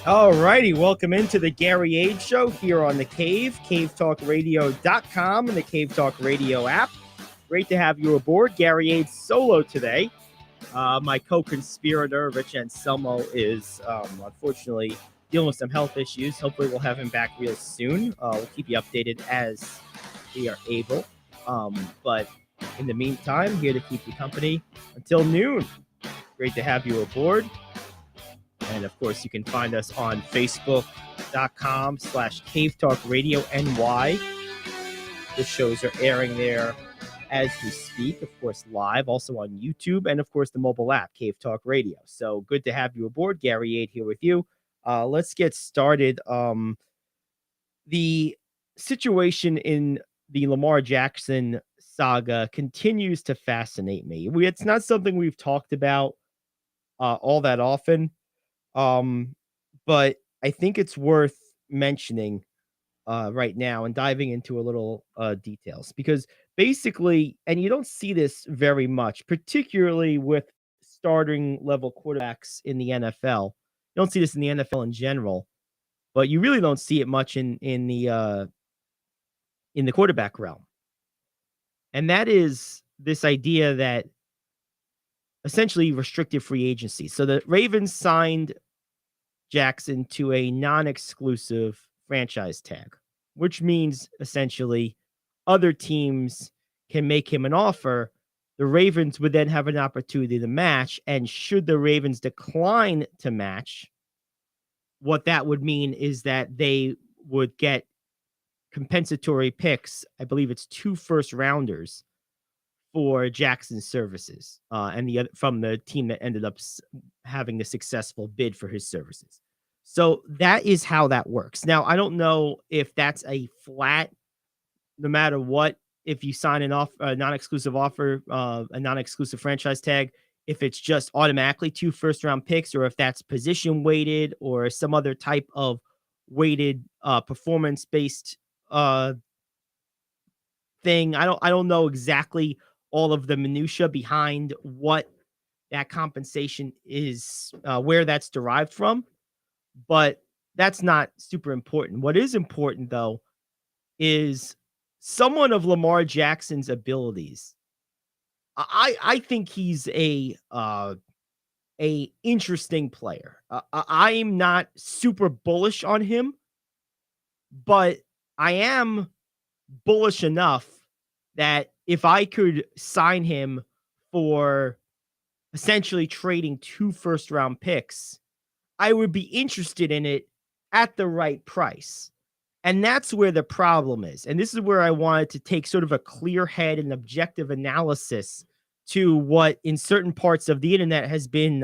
All righty, welcome into the Gary Ayd Show here on The Cave, cavetalkradio.com, and the Cave Talk Radio app. Great to have you aboard. Gary Ayd solo today. My co-conspirator, Rich Anselmo, is unfortunately dealing with some health issues. Hopefully we'll have him back real soon. We'll keep you updated as we are able. But in the meantime, here to keep you company until noon. Great to have you aboard. And of course, you can find us on Facebook.com/CaveTalkRadioNY. The shows are airing there as we speak, of course, live, also on YouTube, and of course, the mobile app, Cave Talk Radio. So good to have you aboard. Gary Ayd here with you. Let's get started. The situation in the Lamar Jackson saga continues to fascinate me. It's not something we've talked about all that often. But I think it's worth mentioning right now and diving into a little details, because basically, and you don't see this very much, particularly with starting level quarterbacks in the NFL. You don't see this in the NFL in general, but you really don't see it much in the quarterback realm. And that is this idea that essentially restricted free agency. So the Ravens signed Jackson to a non-exclusive franchise tag, which means essentially other teams can make him an offer. The Ravens would then have an opportunity to match. And should the Ravens decline to match, what that would mean is that they would get compensatory picks. I believe it's 2 first rounders for Jackson's services, and the other from the team that ended up having the successful bid for his services. So that is how that works. Now, I don't know if that's a flat, no matter what, if you sign a non-exclusive offer, a non-exclusive franchise tag, if it's just automatically 2 first-round picks, or if that's position weighted or some other type of weighted performance-based thing. I don't know exactly all of the minutia behind what that compensation is, where that's derived from, but that's not super important. What is important, though, is someone of Lamar Jackson's abilities. I think he's a interesting player. I'm not super bullish on him, but I am bullish enough that if I could sign him for essentially trading 2 first-round picks, I would be interested in it at the right price. And that's where the problem is. And this is where I wanted to take sort of a clear head and objective analysis to what in certain parts of the internet has been,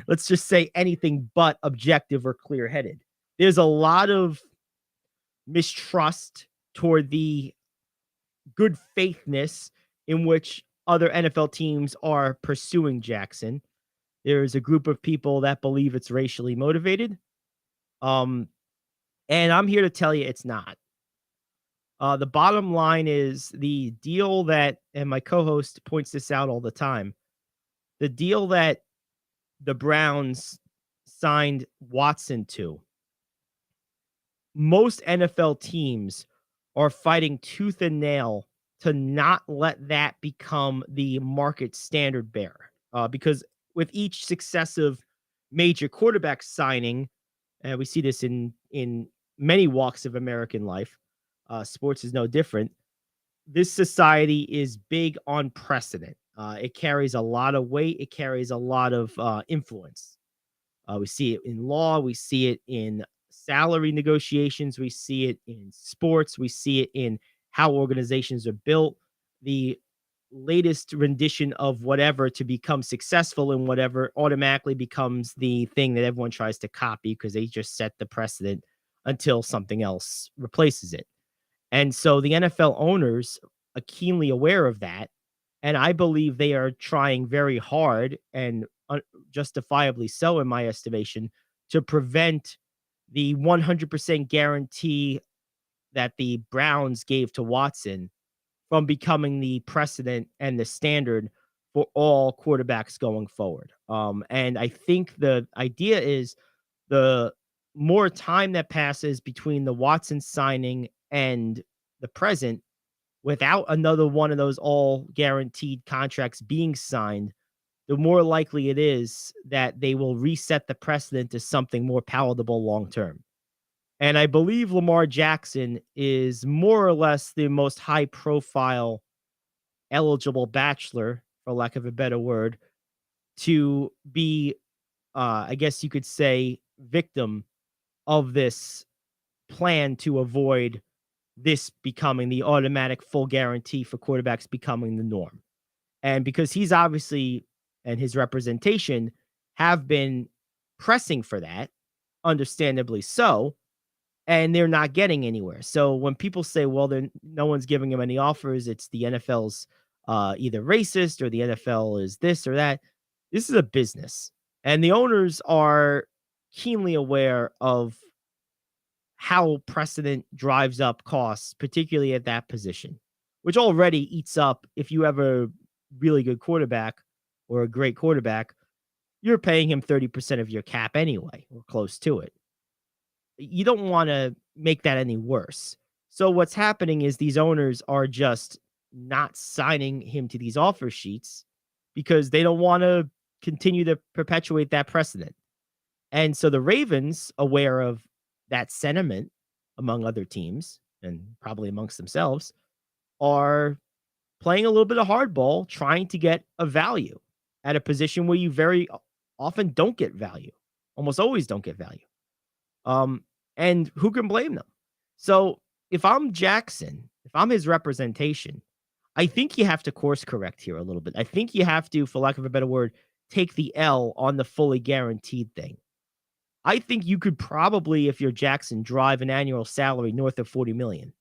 let's just say, anything but objective or clear-headed. There's a lot of mistrust toward the good faithness in which other NFL teams are pursuing Jackson. There's a group of people that believe it's racially motivated. And I'm here to tell you it's not. The bottom line is the deal that, and my co-host points this out all the time, the deal that the Browns signed Watson to, most NFL teams are fighting tooth and nail to not let that become the market standard bearer. Because with each successive major quarterback signing, and we see this in many walks of American life, sports is no different. This society is big on precedent. It carries a lot of weight. It carries a lot of influence. We see it in law. We see it in salary negotiations. We see it in sports. We see it in how organizations are built. The latest rendition of whatever to become successful in whatever automatically becomes the thing that everyone tries to copy because they just set the precedent until something else replaces it. And so the NFL owners are keenly aware of that. And I believe they are trying very hard, and justifiably so in my estimation, to prevent the 100% guarantee that the Browns gave to Watson from becoming the precedent and the standard for all quarterbacks going forward. And I think the idea is the more time that passes between the Watson signing and the present without another one of those all guaranteed contracts being signed, the more likely it is that they will reset the precedent to something more palatable long term. And I believe Lamar Jackson is more or less the most high profile eligible bachelor, for lack of a better word, to be, I guess you could say, victim of this plan to avoid this becoming the automatic full guarantee for quarterbacks becoming the norm. And because he's obviously and his representation have been pressing for that, understandably so, and they're not getting anywhere. So when people say, well, then no one's giving him any offers, it's the NFL's either racist or the NFL is this or that. This is a business. And the owners are keenly aware of how precedent drives up costs, particularly at that position, which already eats up. If you have a really good quarterback or a great quarterback, you're paying him 30% of your cap anyway, or close to it. You don't want to make that any worse. So what's happening is these owners are just not signing him to these offer sheets because they don't want to continue to perpetuate that precedent. And so the Ravens, aware of that sentiment among other teams and probably amongst themselves, are playing a little bit of hardball, trying to get a value at a position where you very often don't get value, almost always don't get value. And who can blame them? So if I'm Jackson, if I'm his representation, I think you have to course correct here a little bit. I think you have to, for lack of a better word, take the L on the fully guaranteed thing. I think you could probably, if you're Jackson, drive an annual salary north of 40 million,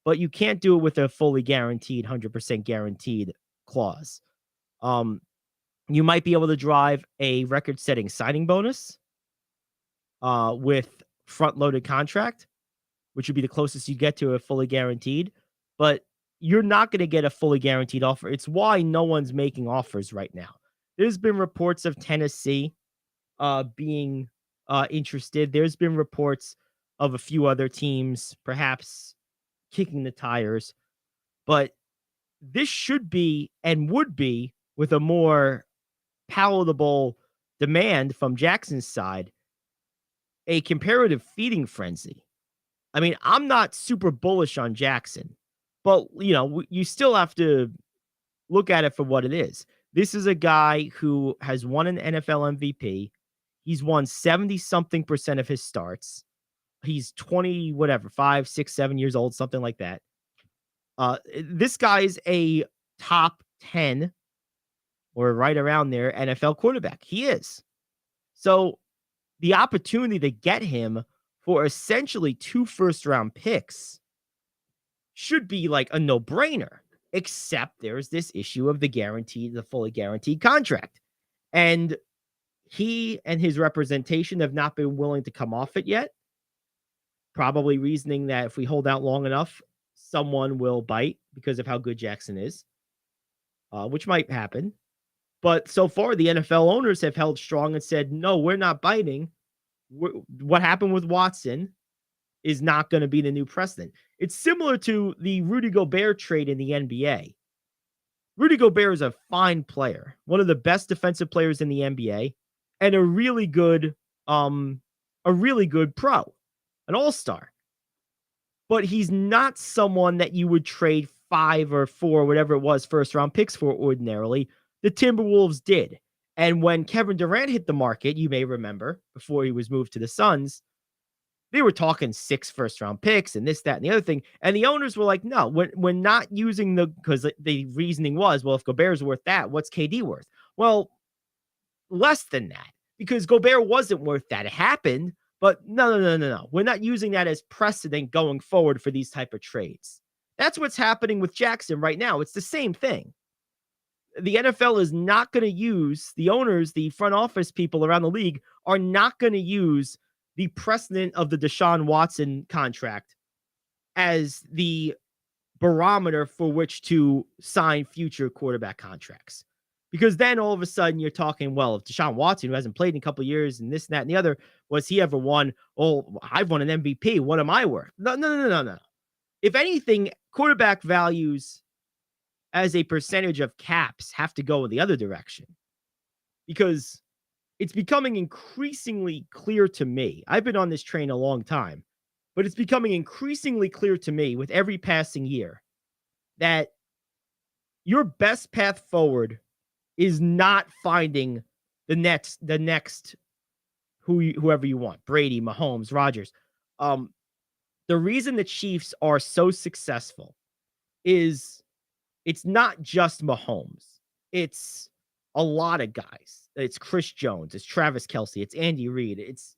but you can't do it with a fully guaranteed, 100% guaranteed clause. You might be able to drive a record-setting signing bonus with front-loaded contract, which would be the closest you get to a fully guaranteed, but you're not going to get a fully guaranteed offer. It's why no one's making offers right now. There's been reports of Tennessee being interested. There's been reports of a few other teams perhaps kicking the tires, but this should be and would be with a more palatable demand from Jackson's side, a comparative feeding frenzy. I mean, I'm not super bullish on Jackson, but you still have to look at it for what it is. This is a guy who has won an NFL MVP. He's won 70 something percent of his starts. He's 20, whatever, 5, 6, 7 years old, something like that. This guy's a top 10 or right around there NFL quarterback. He is. So the opportunity to get him for essentially 2 first-round picks should be like a no-brainer, except there's this issue of the fully guaranteed contract. And he and his representation have not been willing to come off it yet, probably reasoning that if we hold out long enough, someone will bite because of how good Jackson is, which might happen. But so far, the NFL owners have held strong and said, no, we're not biting. What happened with Watson is not going to be the new precedent. It's similar to the Rudy Gobert trade in the NBA. Rudy Gobert is a fine player, one of the best defensive players in the NBA, and a really good pro, an all-star. But he's not someone that you would trade 5 or 4, whatever it was, first-round picks for ordinarily. The Timberwolves did. And when Kevin Durant hit the market, you may remember, before he was moved to the Suns, they were talking 6 first-round picks and this, that, and the other thing. And the owners were like, no, we're not using because the reasoning was, well, if Gobert's worth that, what's KD worth? Well, less than that, because Gobert wasn't worth that. It happened, but no. We're not using that as precedent going forward for these type of trades. That's what's happening with Jackson right now. It's the same thing. The NFL is not going to use, the owners, the front office people around the league are not going to use the precedent of the Deshaun Watson contract as the barometer for which to sign future quarterback contracts. Because then all of a sudden you're talking, well, if Deshaun Watson, who hasn't played in a couple of years and this and that and the other, was he ever won? Oh, I've won an MVP. What am I worth? No. If anything, quarterback values as a percentage of caps have to go in the other direction, because it's becoming increasingly clear to me. I've been on this train a long time, but it's becoming increasingly clear to me with every passing year that your best path forward is not finding the next whoever you want, Brady, Mahomes, Rodgers. The reason the Chiefs are so successful is it's not just Mahomes. It's a lot of guys. It's Chris Jones, it's Travis Kelce, it's Andy Reid, it's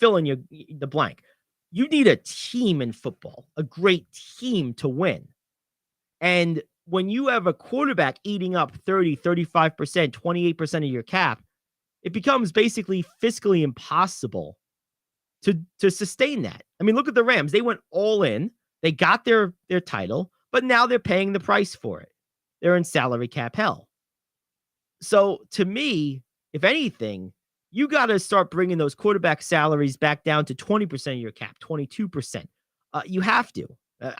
fill in the blank. You need a team in football, a great team to win. And when you have a quarterback eating up 30, 35%, 28% of your cap, it becomes basically fiscally impossible to sustain that. I mean, look at the Rams. They went all in. They got their title, but now they're paying the price for it. They're in salary cap hell. So to me, if anything, you got to start bringing those quarterback salaries back down to 20% of your cap, 22%. You have to.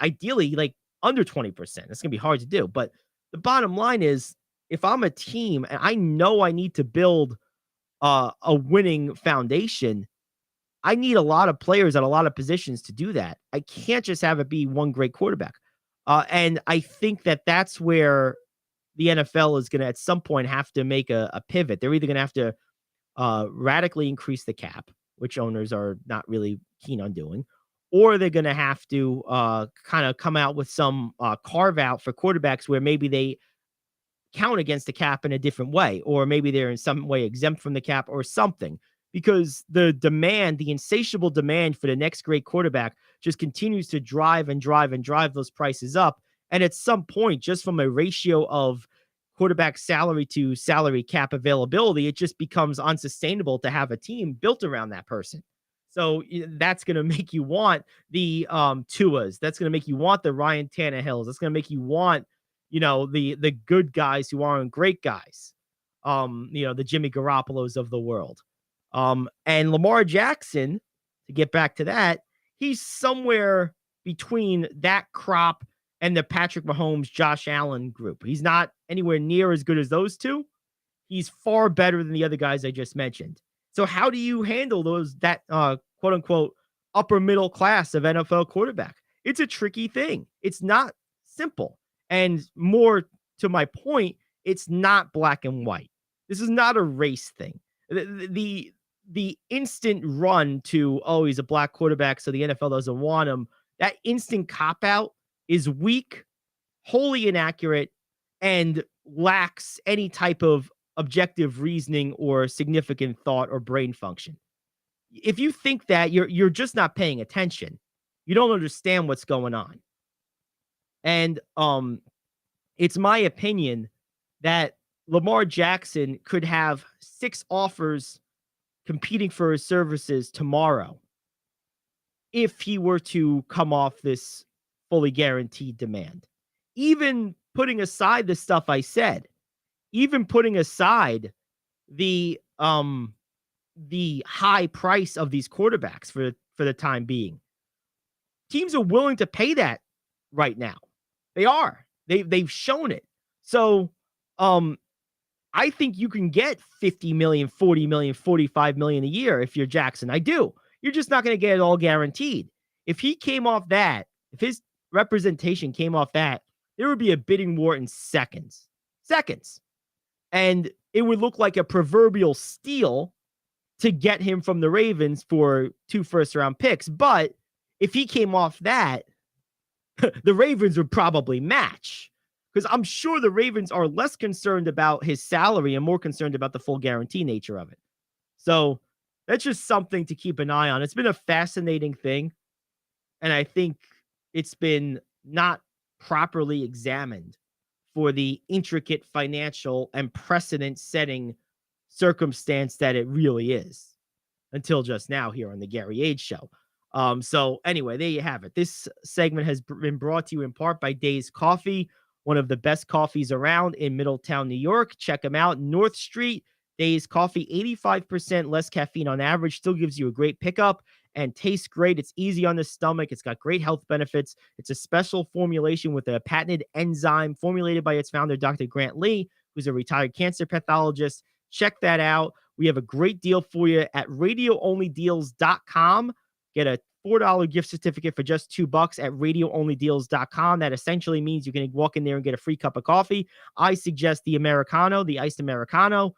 Ideally, like under 20%. That's going to be hard to do. But the bottom line is, if I'm a team and I know I need to build a winning foundation, I need a lot of players at a lot of positions to do that. I can't just have it be one great quarterback. And I think that that's where the NFL is going to at some point have to make a pivot. They're either going to have to radically increase the cap, which owners are not really keen on doing, or they're going to have to kind of come out with some carve out for quarterbacks where maybe they count against the cap in a different way, or maybe they're in some way exempt from the cap or something, because the demand, the insatiable demand for the next great quarterback just continues to drive those prices up. And at some point, just from a ratio of quarterback salary to salary cap availability, it just becomes unsustainable to have a team built around that person. So that's going to make you want the Tuas. That's going to make you want the Ryan Tannehills. That's going to make you want, the good guys who aren't great guys. The Jimmy Garoppolos of the world. And Lamar Jackson, to get back to that, he's somewhere between that crop and the Patrick Mahomes, Josh Allen group. He's not anywhere near as good as those two. He's far better than the other guys I just mentioned. So how do you handle that quote unquote upper middle class of NFL quarterback? It's a tricky thing. It's not simple. And more to my point, it's not black and white. This is not a race thing. The instant run to, oh, he's a black quarterback, so the NFL doesn't want him, that instant cop-out is weak, wholly inaccurate, and lacks any type of objective reasoning or significant thought or brain function. If you think that, you're just not paying attention. You don't understand what's going on. And it's my opinion that Lamar Jackson could have 6 offers competing for his services tomorrow if he were to come off this fully guaranteed demand. Even putting aside the stuff I said, even putting aside the high price of these quarterbacks for the time being, teams are willing to pay that right now. They are. They've shown it. So I think you can get 50 million, 40 million, 45 million a year if you're Jackson. I do. You're just not going to get it all guaranteed. If he came off that, if his representation came off that, there would be a bidding war in seconds. And it would look like a proverbial steal to get him from the Ravens for 2 first-round picks. But if he came off that, the Ravens would probably match, because I'm sure the Ravens are less concerned about his salary and more concerned about the full guarantee nature of it. So that's just something to keep an eye on. It's been a fascinating thing, and I think it's been not properly examined for the intricate financial and precedent-setting circumstance that it really is until just now here on the Gary Ayd Show. So anyway, there you have it. This segment has been brought to you in part by Days Coffee. one of the best coffees around in Middletown, New York. Check them out. North Street, Days Coffee, 85% less caffeine on average, still gives you a great pickup and tastes great. It's easy on the stomach. It's got great health benefits. It's a special formulation with a patented enzyme formulated by its founder, Dr. Grant Lee, who's a retired cancer pathologist. Check that out. We have a great deal for you at radioonlydeals.com. Get a $4 gift certificate for just $2 at radioonlydeals.com. That essentially means you can walk in there and get a free cup of coffee. I suggest the Americano, the iced Americano.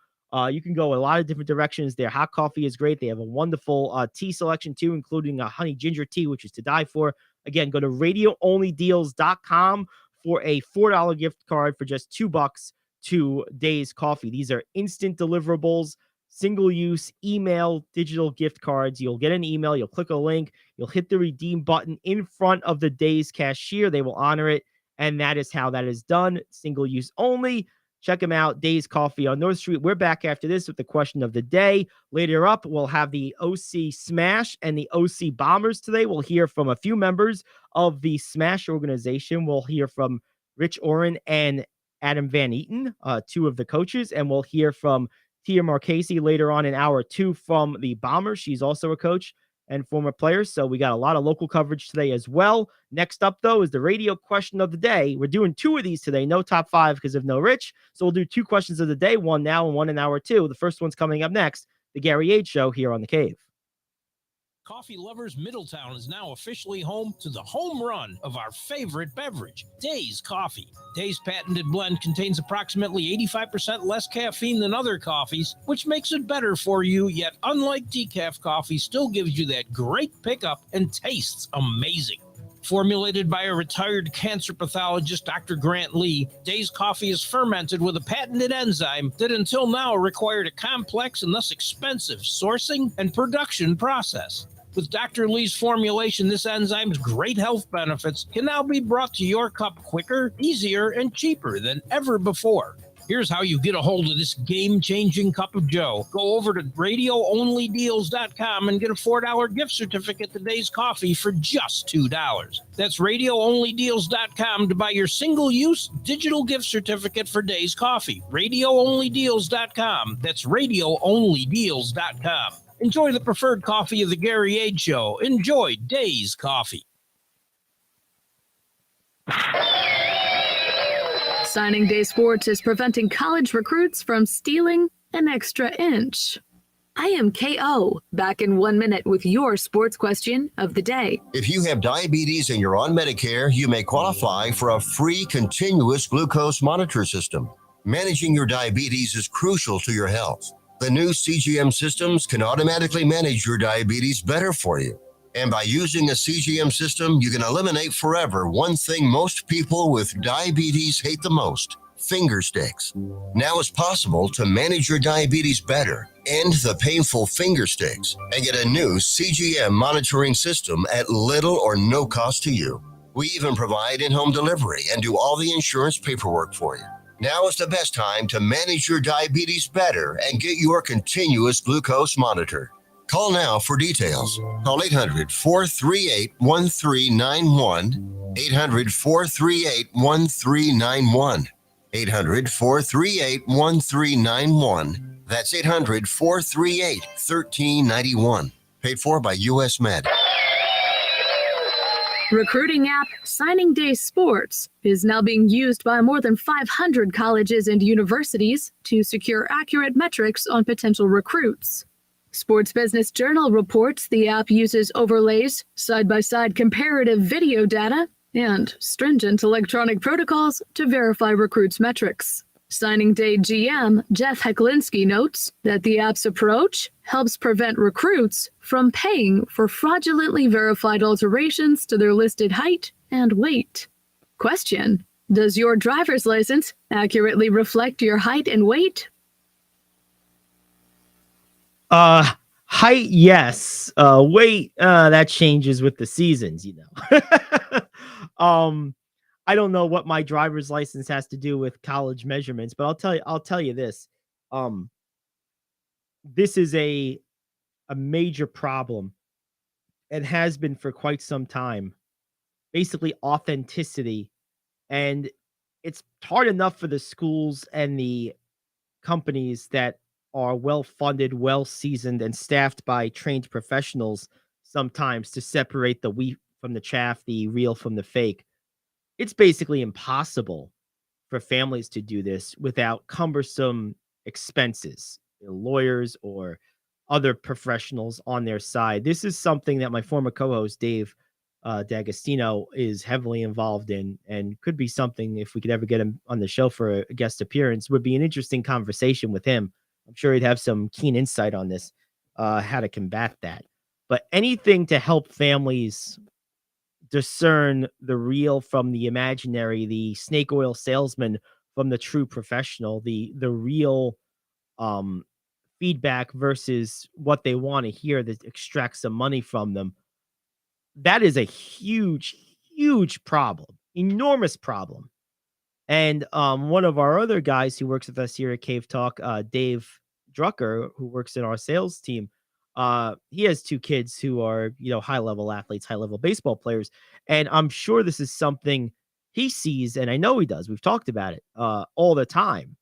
You can go a lot of different directions. Their hot coffee is great. They have a wonderful tea selection too, including a honey ginger tea, which is to die for. Again, go to radioonlydeals.com for a $4 gift card for just $2 to Days Coffee. These are instant deliverables, single-use email, digital gift cards. You'll get an email. You'll click a link. You'll hit the redeem button in front of the Days cashier. They will honor it, and that is how that is done. Single-use only. Check them out, Days Coffee on North Street. We're back after this with the question of the day. Later up, we'll have the OC Smash and the OC Bombers today. We'll hear from a few members of the Smash organization. We'll hear from Rich Orhen and Adam Van Etten, two of the coaches, and we'll hear from Tia Marchese later on in hour 2 from the Bombers. She's also a coach and former player, so we got a lot of local coverage today as well. Next up, though, is the radio question of the day. We're doing 2 of these today, no top 5 because of no Rich, so we'll do 2 questions of the day, one now and one in hour 2. The first one's coming up next, the Gary Ayd Show here on The Cave. Coffee lovers, Middletown is now officially home to the home run of our favorite beverage, Days Coffee. Days' patented blend contains approximately 85% less caffeine than other coffees, which makes it better for you, yet unlike decaf coffee, still gives you that great pickup and tastes amazing. Formulated by a retired cancer pathologist, Dr. Grant Lee, Days Coffee is fermented with a patented enzyme that until now required a complex and thus expensive sourcing and production process. With Dr. Lee's formulation, this enzyme's great health benefits can now be brought to your cup quicker, easier, and cheaper than ever before. Here's how you get a hold of this game-changing cup of joe. Go over to radioonlydeals.com and get a $4 gift certificate to Days Coffee for just $2. That's radioonlydeals.com to buy your single-use digital gift certificate for Days Coffee. Radioonlydeals.com. That's radioonlydeals.com. Enjoy the preferred coffee of the Gary Ayd Show. Enjoy Days Coffee. Signing Day Sports is preventing college recruits from stealing an extra inch. I am KO, back in 1 minute with your sports question of the day. If you have diabetes and you're on Medicare, you may qualify for a free continuous glucose monitor system. Managing your diabetes is crucial to your health. The new CGM systems can automatically manage your diabetes better for you. And by using a CGM system, you can eliminate forever one thing most people with diabetes hate the most: finger sticks. Now it's possible to manage your diabetes better, end the painful finger sticks, and get a new CGM monitoring system at little or no cost to you. We even provide in-home delivery and do all the insurance paperwork for you. Now is the best time to manage your diabetes better and get your continuous glucose monitor. Call now for details. Call 800-438-1391, 800-438-1391, 800-438-1391. That's 800-438-1391. Paid for by U.S. Med. Recruiting app Signing Day Sports is now being used by more than 500 colleges and universities to secure accurate metrics on potential recruits. Sports Business Journal reports the app uses overlays, side-by-side comparative video data, and stringent electronic protocols to verify recruits' metrics. Signing Day GM Jeff Heklinski notes that the app's approach helps prevent recruits from paying for fraudulently verified alterations to their listed height and weight. Question: does your driver's license accurately reflect your height and weight? Height, yes. Weight, that changes with the seasons, you know. I don't know what my driver's license has to do with college measurements, but I'll tell you this. This is a major problem and has been for quite some time. Basically authenticity. And it's hard enough for the schools and the companies that are well funded, well seasoned, and staffed by trained professionals sometimes to separate the wheat from the chaff, the real from the fake. It's basically impossible for families to do this without cumbersome expenses, lawyers or other professionals on their side. This is something that my former co-host Dave D'Agostino is heavily involved in, and could be something, if we could ever get him on the show for a guest appearance, would be an interesting conversation with him. I'm sure he'd have some keen insight on this, how to combat that. But anything to help families discern the real from the imaginary, the snake oil salesman from the true professional, the real feedback versus what they want to hear that extracts some money from them. That is a huge, huge problem, enormous problem. And one of our other guys who works with us here at Cave Talk, Dave Drucker, who works in our sales team, he has 2 kids who are, high level athletes, high level baseball players. And I'm sure this is something he sees, and I know he does. We've talked about it all the time.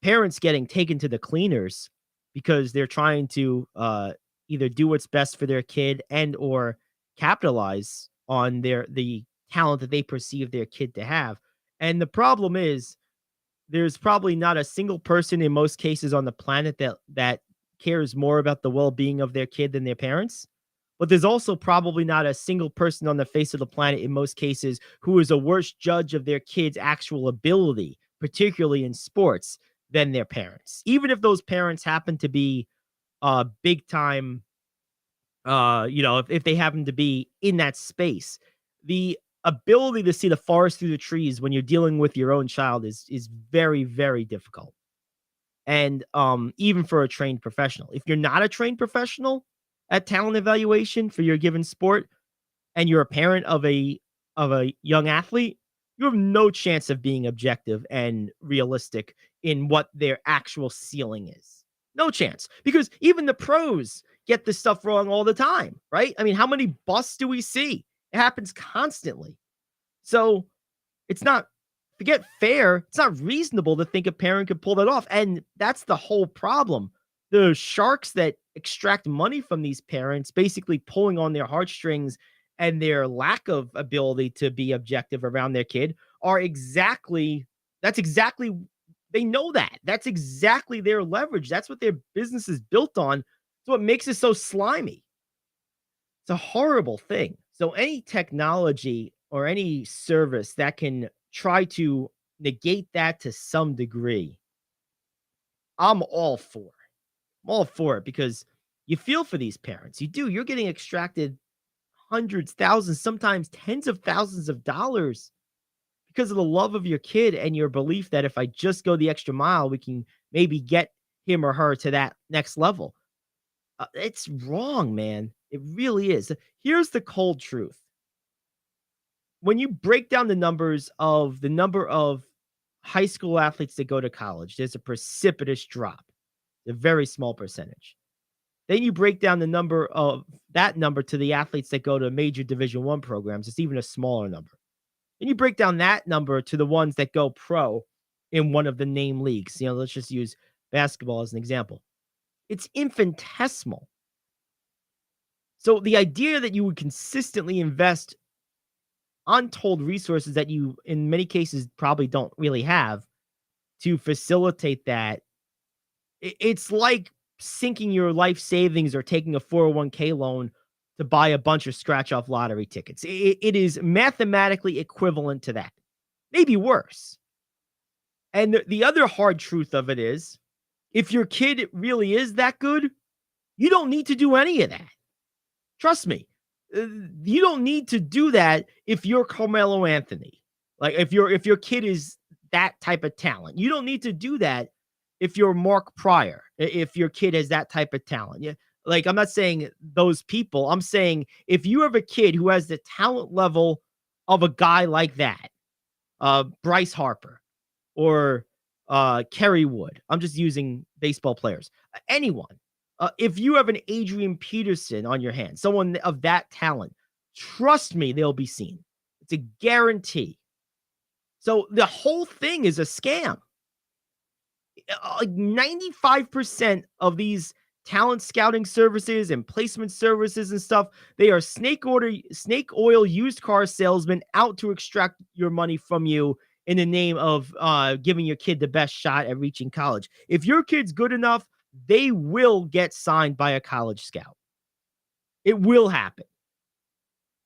Parents getting taken to the cleaners because they're trying to either do what's best for their kid and or capitalize on the talent that they perceive their kid to have. And the problem is, there's probably not a single person in most cases on the planet that cares more about the well-being of their kid than their parents. But there's also probably not a single person on the face of the planet in most cases who is a worse judge of their kid's actual ability, particularly in sports, than their parents. Even if those parents happen to be big time, if they happen to be in that space, the ability to see the forest through the trees when you're dealing with your own child is very, very difficult. And even for a trained professional, if you're not a trained professional at talent evaluation for your given sport, and you're a parent of a young athlete, you have no chance of being objective and realistic in what their actual ceiling is. No chance, because even the pros get this stuff wrong all the time, right? I mean, how many busts do we see? It happens constantly. So it's not, forget fair, it's not reasonable to think a parent could pull that off. And that's the whole problem. The sharks that extract money from these parents, basically pulling on their heartstrings and their lack of ability to be objective around their kid, they know that. That's exactly their leverage. That's what their business is built on. So it makes it so slimy. It's a horrible thing. So any technology or any service that can try to negate that to some degree, I'm all for it. I'm all for it, because you feel for these parents. You do. You're getting extracted hundreds, thousands, sometimes tens of thousands of dollars because of the love of your kid and your belief that if I just go the extra mile, we can maybe get him or her to that next level. It's wrong, man. It really is. Here's the cold truth. When you break down the number of high school athletes that go to college, there's a precipitous drop, a very small percentage. Then you break down that number to the athletes that go to major Division I programs, it's even a smaller number. Then you break down that number to the ones that go pro in one of the name leagues. Let's just use basketball as an example. It's infinitesimal. So the idea that you would consistently invest untold resources that you, in many cases, probably don't really have to facilitate that, it's like sinking your life savings or taking a 401k loan to buy a bunch of scratch-off lottery tickets. It is mathematically equivalent to that, maybe worse. And the other hard truth of it is, if your kid really is that good, you don't need to do any of that. Trust me. You don't need to do that if you're Carmelo Anthony. Like if your kid is that type of talent. You don't need to do that if you're Mark Pryor, if your kid has that type of talent. Yeah. Like, I'm not saying those people. I'm saying if you have a kid who has the talent level of a guy like that, Bryce Harper or Kerry Wood. I'm just using baseball players. Anyone. If you have an Adrian Peterson on your hands, someone of that talent, trust me, they'll be seen. It's a guarantee. So the whole thing is a scam. Like 95% of these talent scouting services and placement services and stuff, they are snake oil used car salesmen out to extract your money from you in the name of giving your kid the best shot at reaching college. If your kid's good enough, they will get signed by a college scout. It will happen.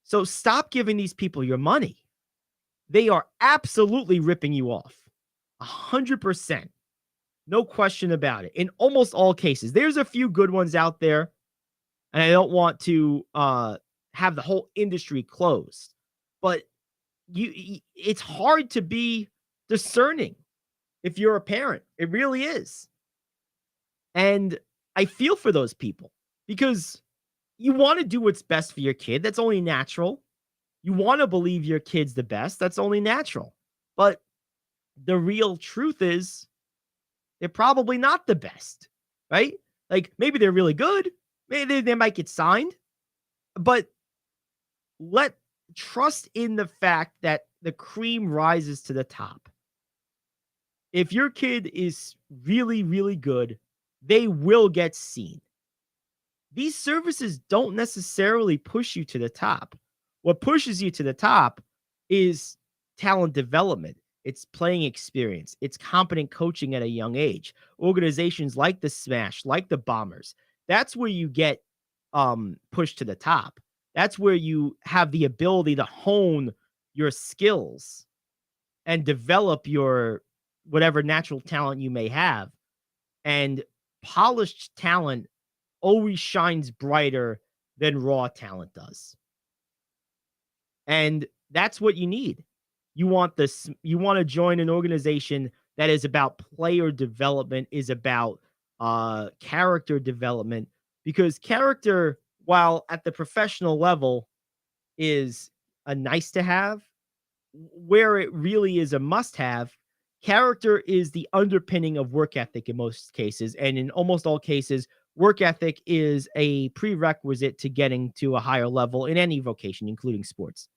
So stop giving these people your money. They are absolutely ripping you off. 100%. No question about it. In almost all cases, there's a few good ones out there, and I don't want to have the whole industry closed. But it's hard to be discerning if you're a parent. It really is. And I feel for those people because you want to do what's best for your kid. That's only natural. You want to believe your kid's the best. That's only natural. But the real truth is they're probably not the best, right? Like maybe they're really good. Maybe they might get signed. But trust in the fact that the cream rises to the top. If your kid is really, really good, they will get seen. These services don't necessarily push you to the top. What pushes you to the top is talent development. It's playing experience. It's competent coaching at a young age. Organizations like the Smash, like the Bombers, that's where you get pushed to the top. That's where you have the ability to hone your skills and develop your whatever natural talent you may have. And polished talent always shines brighter than raw talent does. And that's what you need. You want to join an organization that is about player development, is about character development, because character, while at the professional level is a nice to have, where it really is a must have, character is the underpinning of work ethic in most cases. And in almost all cases, work ethic is a prerequisite to getting to a higher level in any vocation, including sports.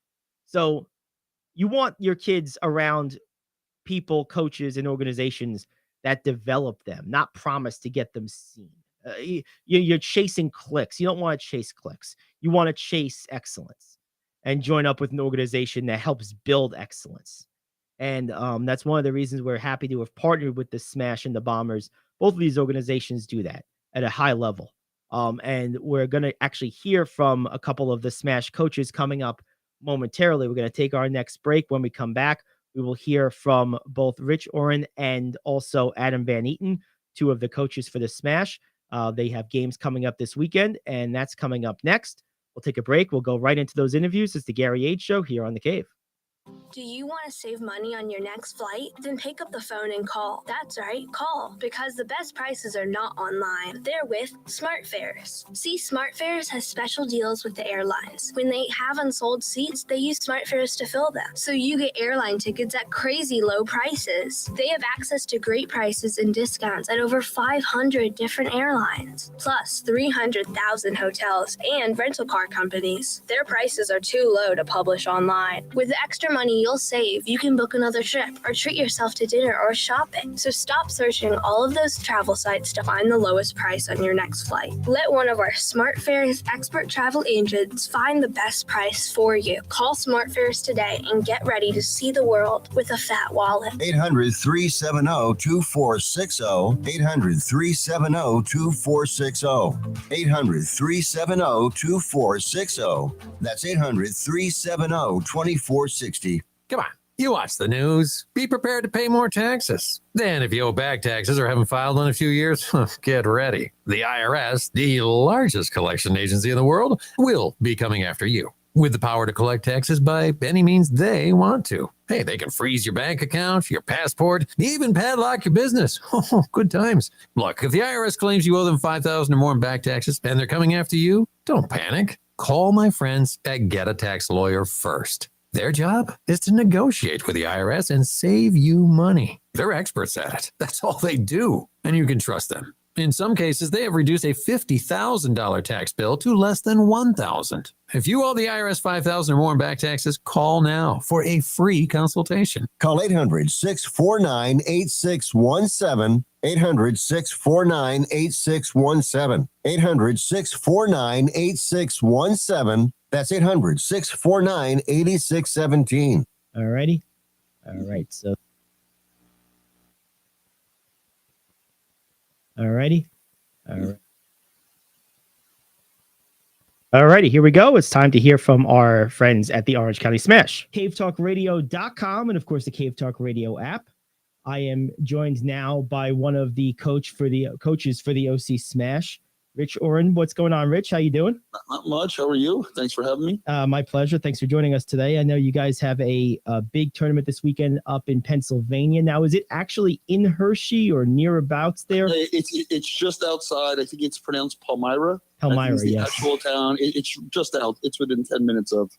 So you want your kids around people, coaches, and organizations that develop them, not promise to get them seen. You're chasing clicks. You don't want to chase clicks. You want to chase excellence and join up with an organization that helps build excellence. And that's one of the reasons we're happy to have partnered with the Smash and the Bombers. Both of these organizations do that at a high level. And we're going to actually hear from a couple of the Smash coaches coming up momentarily. We're going to take our next break. When we come back, we will hear from both Rich Orhen and also Adam Van Etten, two of the coaches for the Smash. They have games coming up this weekend, and that's coming up next. We'll take a break. We'll go right into those interviews. It's the Gary Ayd Show here on The Cave. Do you want to save money on your next flight? Then pick up the phone and call. That's right, call. Because the best prices are not online. They're with SmartFares. See, SmartFares has special deals with the airlines. When they have unsold seats, they use SmartFares to fill them. So you get airline tickets at crazy low prices. They have access to great prices and discounts at over 500 different airlines. Plus 300,000 hotels and rental car companies. Their prices are too low to publish online. With the extra money you'll save, you can book another trip or treat yourself to dinner or shopping. So stop searching all of those travel sites to find the lowest price on your next flight. Let one of our SmartFares expert travel agents find the best price for you. Call SmartFares today and get ready to see the world with a fat wallet. 800-370-2460. 800-370-2460. 800-370-2460. That's 800-370-2460. Come on, you watch the news. Be prepared to pay more taxes. Then if you owe back taxes or haven't filed in a few years, get ready. The IRS, the largest collection agency in the world, will be coming after you with the power to collect taxes by any means they want to. Hey, they can freeze your bank account, your passport, even padlock your business. Oh, good times. Look, if the IRS claims you owe them $5,000 or more in back taxes and they're coming after you, don't panic. Call my friends at Get a Tax Lawyer first. Their job is to negotiate with the IRS and save you money. They're experts at it. That's all they do. And you can trust them. In some cases, they have reduced a $50,000 tax bill to less than $1,000. If you owe the IRS $5,000 or more in back taxes, call now for a free consultation. Call 800-649-8617. 800-649-8617. 800-649-8617. That's 800-649-8617. All righty. All right. So, all righty. All right. All righty, here we go. It's time to hear from our friends at the Orange County Smash. CaveTalkRadio.com and, of course, the Cave Talk Radio app. I am joined now by one of the coaches for the OC Smash, Rich Orhen. What's going on, Rich? How you doing? Not much. How are you? Thanks for having me. My pleasure. Thanks for joining us today. I know you guys have a big tournament this weekend up in Pennsylvania. Now, is it actually in Hershey or nearabouts there? It's just outside. I think it's pronounced Palmyra. Palmyra, the yes. Actual town. It's just out. It's within 10 minutes of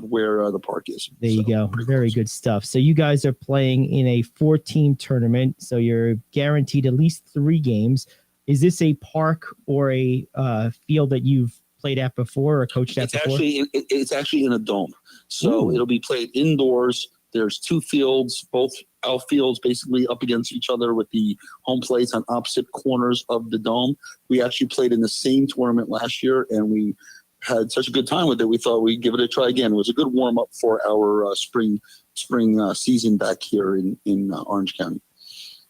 where the park is. There you go. Very good stuff. So you guys are playing in a 4-team tournament. So you're guaranteed at least 3 games. Is this a park or a field that you've played at before or coached at before? It's actually in a dome. So It'll be played indoors. There's 2 fields, both outfields basically up against each other with the home plates on opposite corners of the dome. We actually played in the same tournament last year, and we had such a good time with it. We thought we'd give it a try again. It was a good warm up for our spring season back here in Orange County.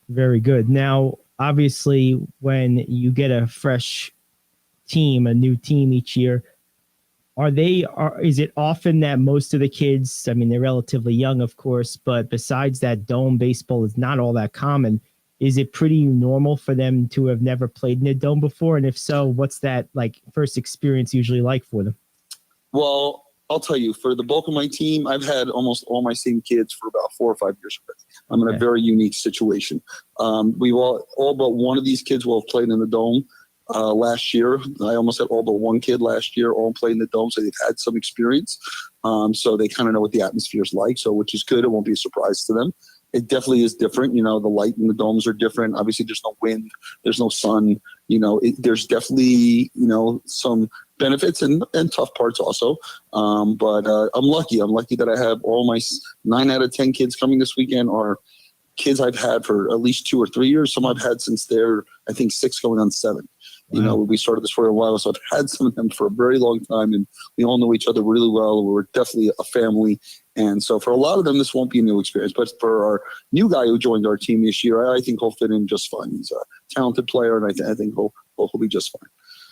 Very good. Now, obviously, when you get a fresh team, a new team each year, is it often that most of the kids, I mean, they're relatively young, of course, but besides that, dome baseball is not all that common. Is it pretty normal for them to have never played in a dome before? And if so, what's that like first experience usually like for them? Well, I'll tell you, for the bulk of my team, I've had almost all my same kids for about 4 or 5 years already. I'm in a very unique situation. We've all but one of these kids will have played in the dome last year. I almost had all but one kid last year all played in the dome, so they've had some experience. So they kind of know what the atmosphere is like, so which is good. It won't be a surprise to them. It definitely is different. You know, the light in the domes are different. Obviously, there's no wind. There's no sun. You know, there's definitely, some benefits and tough parts also. But I'm lucky. I'm lucky that I have all my 9 out of 10 kids coming this weekend are kids I've had for at least 2 or 3 years. Some I've had since they're, I think, 6 going on 7. Wow. We started this for a while, so I've had some of them for a very long time, and we all know each other really well. We're definitely a family. And so for a lot of them, this won't be a new experience. But for our new guy who joined our team this year, I think he'll fit in just fine. He's a talented player, and I think he'll be just fine.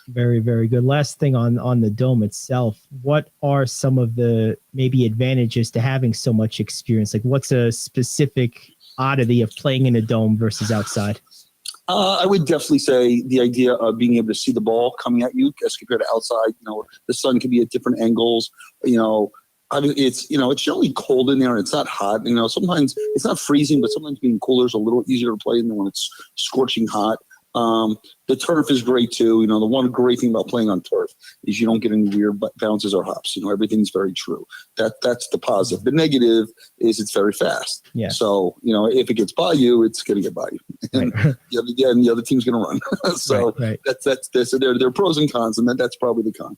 Very, very good. Last thing on the dome itself, what are some of the maybe advantages to having so much experience? Like what's a specific oddity of playing in a dome versus outside? I would definitely say the idea of being able to see the ball coming at you as compared to outside. The sun can be at different angles. It's generally cold in there and it's not hot. Sometimes it's not freezing, but sometimes being cooler is a little easier to play than when it's scorching hot. The turf is great too. The one great thing about playing on turf is you don't get any weird bounces or hops. Everything's very true. That's the positive. The negative is it's very fast. Yeah. So, if it gets by you, it's going to get by you. And, right. the other team's going to run. So right. that's there are pros and cons, and that's probably the con.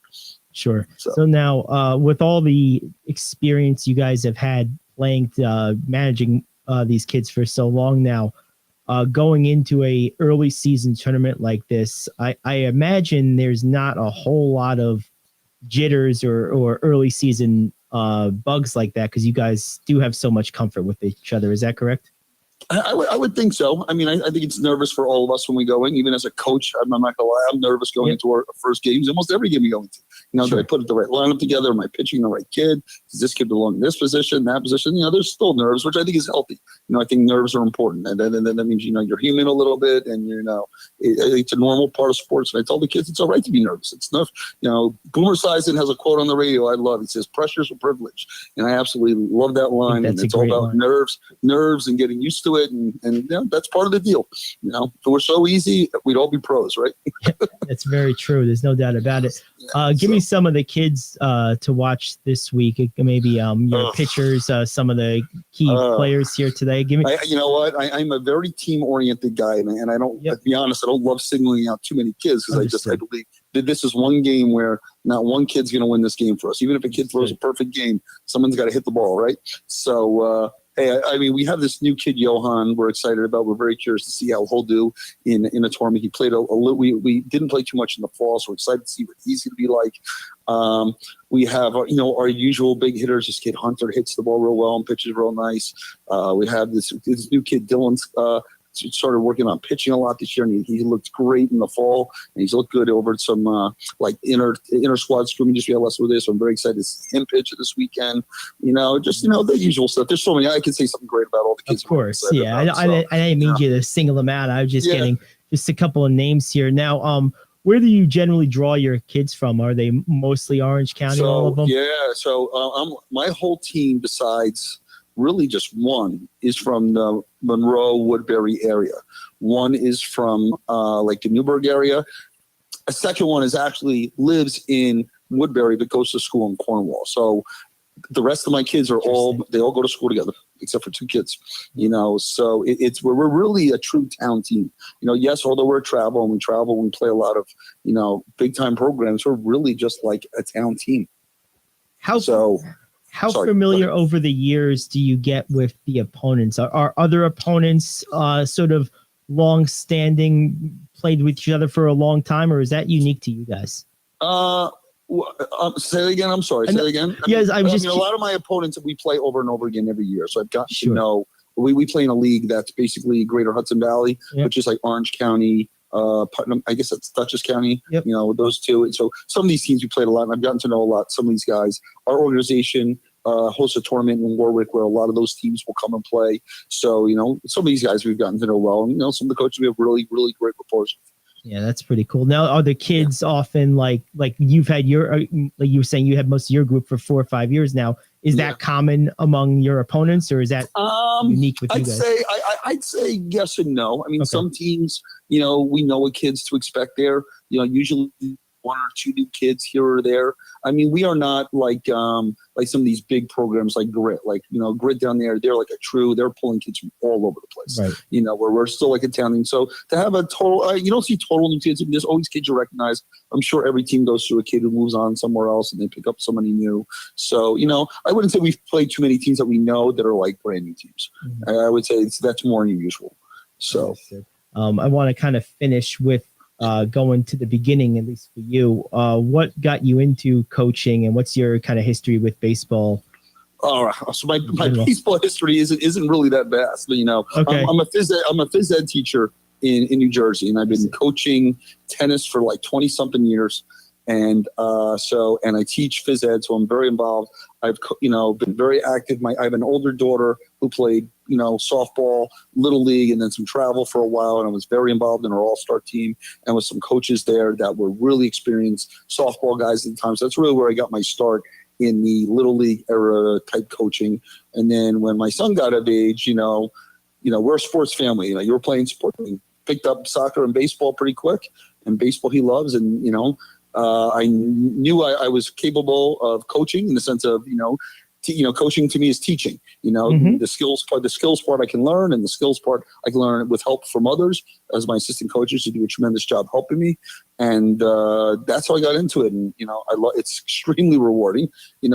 Sure. So now, with all the experience you guys have had playing, managing these kids for so long now, going into a early season tournament like this, I imagine there's not a whole lot of jitters or early season bugs like that because you guys do have so much comfort with each other. Is that correct? I would think so. I mean, I think it's nervous for all of us when we go in. Even as a coach, I'm not gonna lie, I'm nervous going into our first games. Almost every game we go into. Sure. Do I put the right lineup together? Am I pitching the right kid? Does this kid belong in this position, that position? There's still nerves, which I think is healthy. I think nerves are important, and then that means you're human a little bit, and it's a normal part of sports. And I tell the kids it's all right to be nervous. It's not, Boomer Esiason has a quote on the radio I love. He says, "Pressure's a privilege," and I absolutely love that line. And it's all about nerves, and getting used to it, and that's part of the deal. If it were so easy, we'd all be pros, right? That's very true. There's no doubt about it. Give me me some of the kids to watch this week. Maybe your pitchers, some of the key players here today. Give me. You know what? I'm a very team-oriented guy, and I don't. To be honest, I don't love signaling out too many kids because I believe that this is one game where not one kid's going to win this game for us. Even if a kid throws a perfect game, someone's got to hit the ball, right? So. Hey, I mean, we have this new kid, Johan, we're excited about. We're very curious to see how he'll do in a tournament. He played a little, we didn't play too much in the fall, so we're excited to see what he's going to be like. We have, our usual big hitters. This kid, Hunter, hits the ball real well and pitches real nice. We have this new kid, Dylan's started working on pitching a lot this year, and he looked great in the fall, and he's looked good over at some inter squad scrimmages we had last with this. So I'm very excited to see him pitch this weekend. The usual stuff. There's so many. I can say something great about all the kids. Of course, yeah. I didn't mean you to single them out. I was just getting just a couple of names here. Now, where do you generally draw your kids from? Are they mostly Orange County, all of them? Yeah. So my whole team, besides really just one, is from the Monroe Woodbury area. One is from the Newburgh area. A second one actually lives in Woodbury but goes to school in Cornwall. So the rest of my kids they all go to school together except for two kids. So we're really a true town team. Yes, although we travel and we play a lot of big time programs, we're really just like a town team. How familiar over the years do you get with the opponents? Are other opponents sort of long-standing, played with each other for a long time, or is that unique to you guys? Say it again. I'm sorry. Say it again. Yes, a lot of my opponents we play over and over again every year, so I've gotten to know. We play in a league that's basically Greater Hudson Valley, which is like Orange County, Putnam, I guess that's Dutchess County, those two. And so some of these teams we played a lot, and I've gotten to know a lot. Some of these guys, our organization hosts a tournament in Warwick where a lot of those teams will come and play. So, some of these guys we've gotten to know well, and, some of the coaches we have really, really great rapport with. Yeah, that's pretty cool. Now, are the kids often like you've had like you were saying, you had most of your group for 4 or 5 years now. Is that common among your opponents, or is that unique with you guys? I'd say yes and no. I mean, some teams, we know what kids to expect there. Usually 1 or 2 new kids here or there. I mean, we are not like some of these big programs like Grit. Grit down there, they're like they're pulling kids from all over the place. Right. Where we're still like a town. So to have a total, you don't see total new kids. There's always kids you recognize. I'm sure every team goes through a kid who moves on somewhere else and they pick up somebody new. So, I wouldn't say we've played too many teams that we know that are like brand new teams. Mm-hmm. I would say that's more unusual. So, I want to kind of finish with going to the beginning, at least for you. What got you into coaching, and what's your kind of history with baseball? All right. So my baseball history isn't really that vast, but I'm a phys ed teacher in New Jersey, and I've been coaching tennis for like 20 something years. And and I teach phys ed, so I'm very involved. I've been very active. I have an older daughter who played softball, little league, and then some travel for a while. And I was very involved in our all-star team and with some coaches there that were really experienced softball guys at the time. So that's really where I got my start in the little league era type coaching. And then when my son got of age, we're a sports family. You were playing sports. We picked up soccer and baseball pretty quick, and baseball he loves, and I knew I was capable of coaching in the sense of, coaching to me is teaching, the skills part I can learn, and the skills part I can learn with help from others as my assistant coaches who do a tremendous job helping me. And that's how I got into it. And, it's extremely rewarding,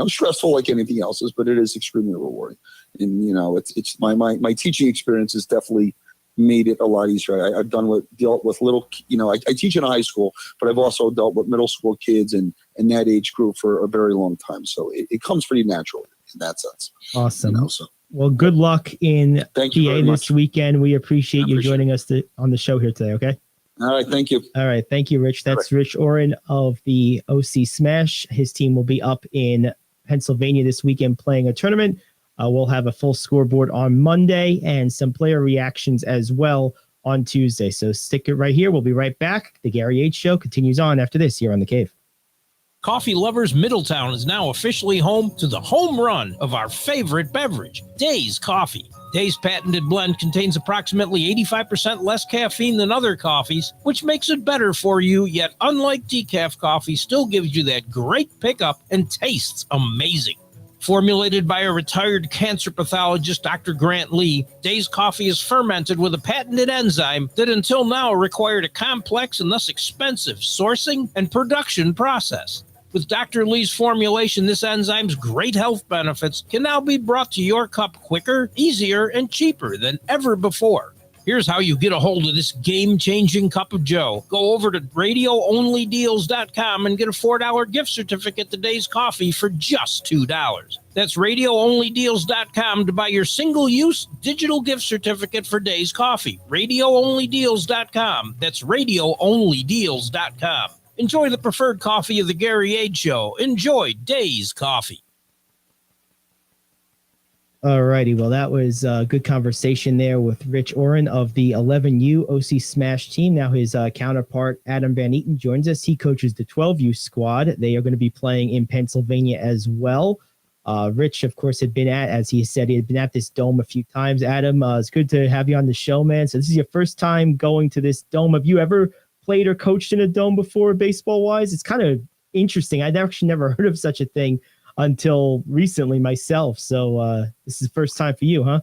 stressful like anything else is, but it is extremely rewarding. And, it's my teaching experience has definitely made it a lot easier. I've dealt with little, I teach in high school, but I've also dealt with middle school kids and that age group for a very long time. So it comes pretty naturally in that sense. Awesome. Well, good luck in PA this weekend. We appreciate you joining us on the show here today. Okay. All right. Thank you. All right. Thank you, Rich. That's Rich Orhen of the OC Smash. His team will be up in Pennsylvania this weekend playing a tournament. We'll have a full scoreboard on Monday and some player reactions as well on Tuesday. So stick it right here. We'll be right back. The Gary Ayd Show continues on after this here on The Cave. Coffee Lovers Middletown is now officially home to the home run of our favorite beverage, Dave's Coffee. Dave's patented blend contains approximately 85% less caffeine than other coffees, which makes it better for you, yet unlike decaf coffee, still gives you that great pickup and tastes amazing. Formulated by a retired cancer pathologist, Dr. Grant Lee, Dave's coffee is fermented with a patented enzyme that until now required a complex and thus expensive sourcing and production process. With Dr. Lee's formulation, this enzyme's great health benefits can now be brought to your cup quicker, easier, and cheaper than ever before. Here's how you get a hold of this game-changing cup of joe. Go over to radioonlydeals.com and get a $4 gift certificate to Dave's Coffee for just $2. That's radioonlydeals.com to buy your single-use digital gift certificate for Dave's Coffee. Radioonlydeals.com. That's radioonlydeals.com. Enjoy the preferred coffee of the Gary Ayd Show. Enjoy Dave's Coffee. All righty. Well, that was a good conversation there with Rich Orhen of the 11U OC Smash team. Now his counterpart, Adam Van Etten, joins us. He coaches the 12U squad. They are going to be playing in Pennsylvania as well. Rich, of course, had been as he said, he had been at this dome a few times. Adam, it's good to have you on the show, man. So this is your first time going to this dome. Have you ever played or coached in a dome before, baseball-wise? It's kind of interesting. I'd actually never heard of such a thing until recently myself. So this is the first time for you, huh?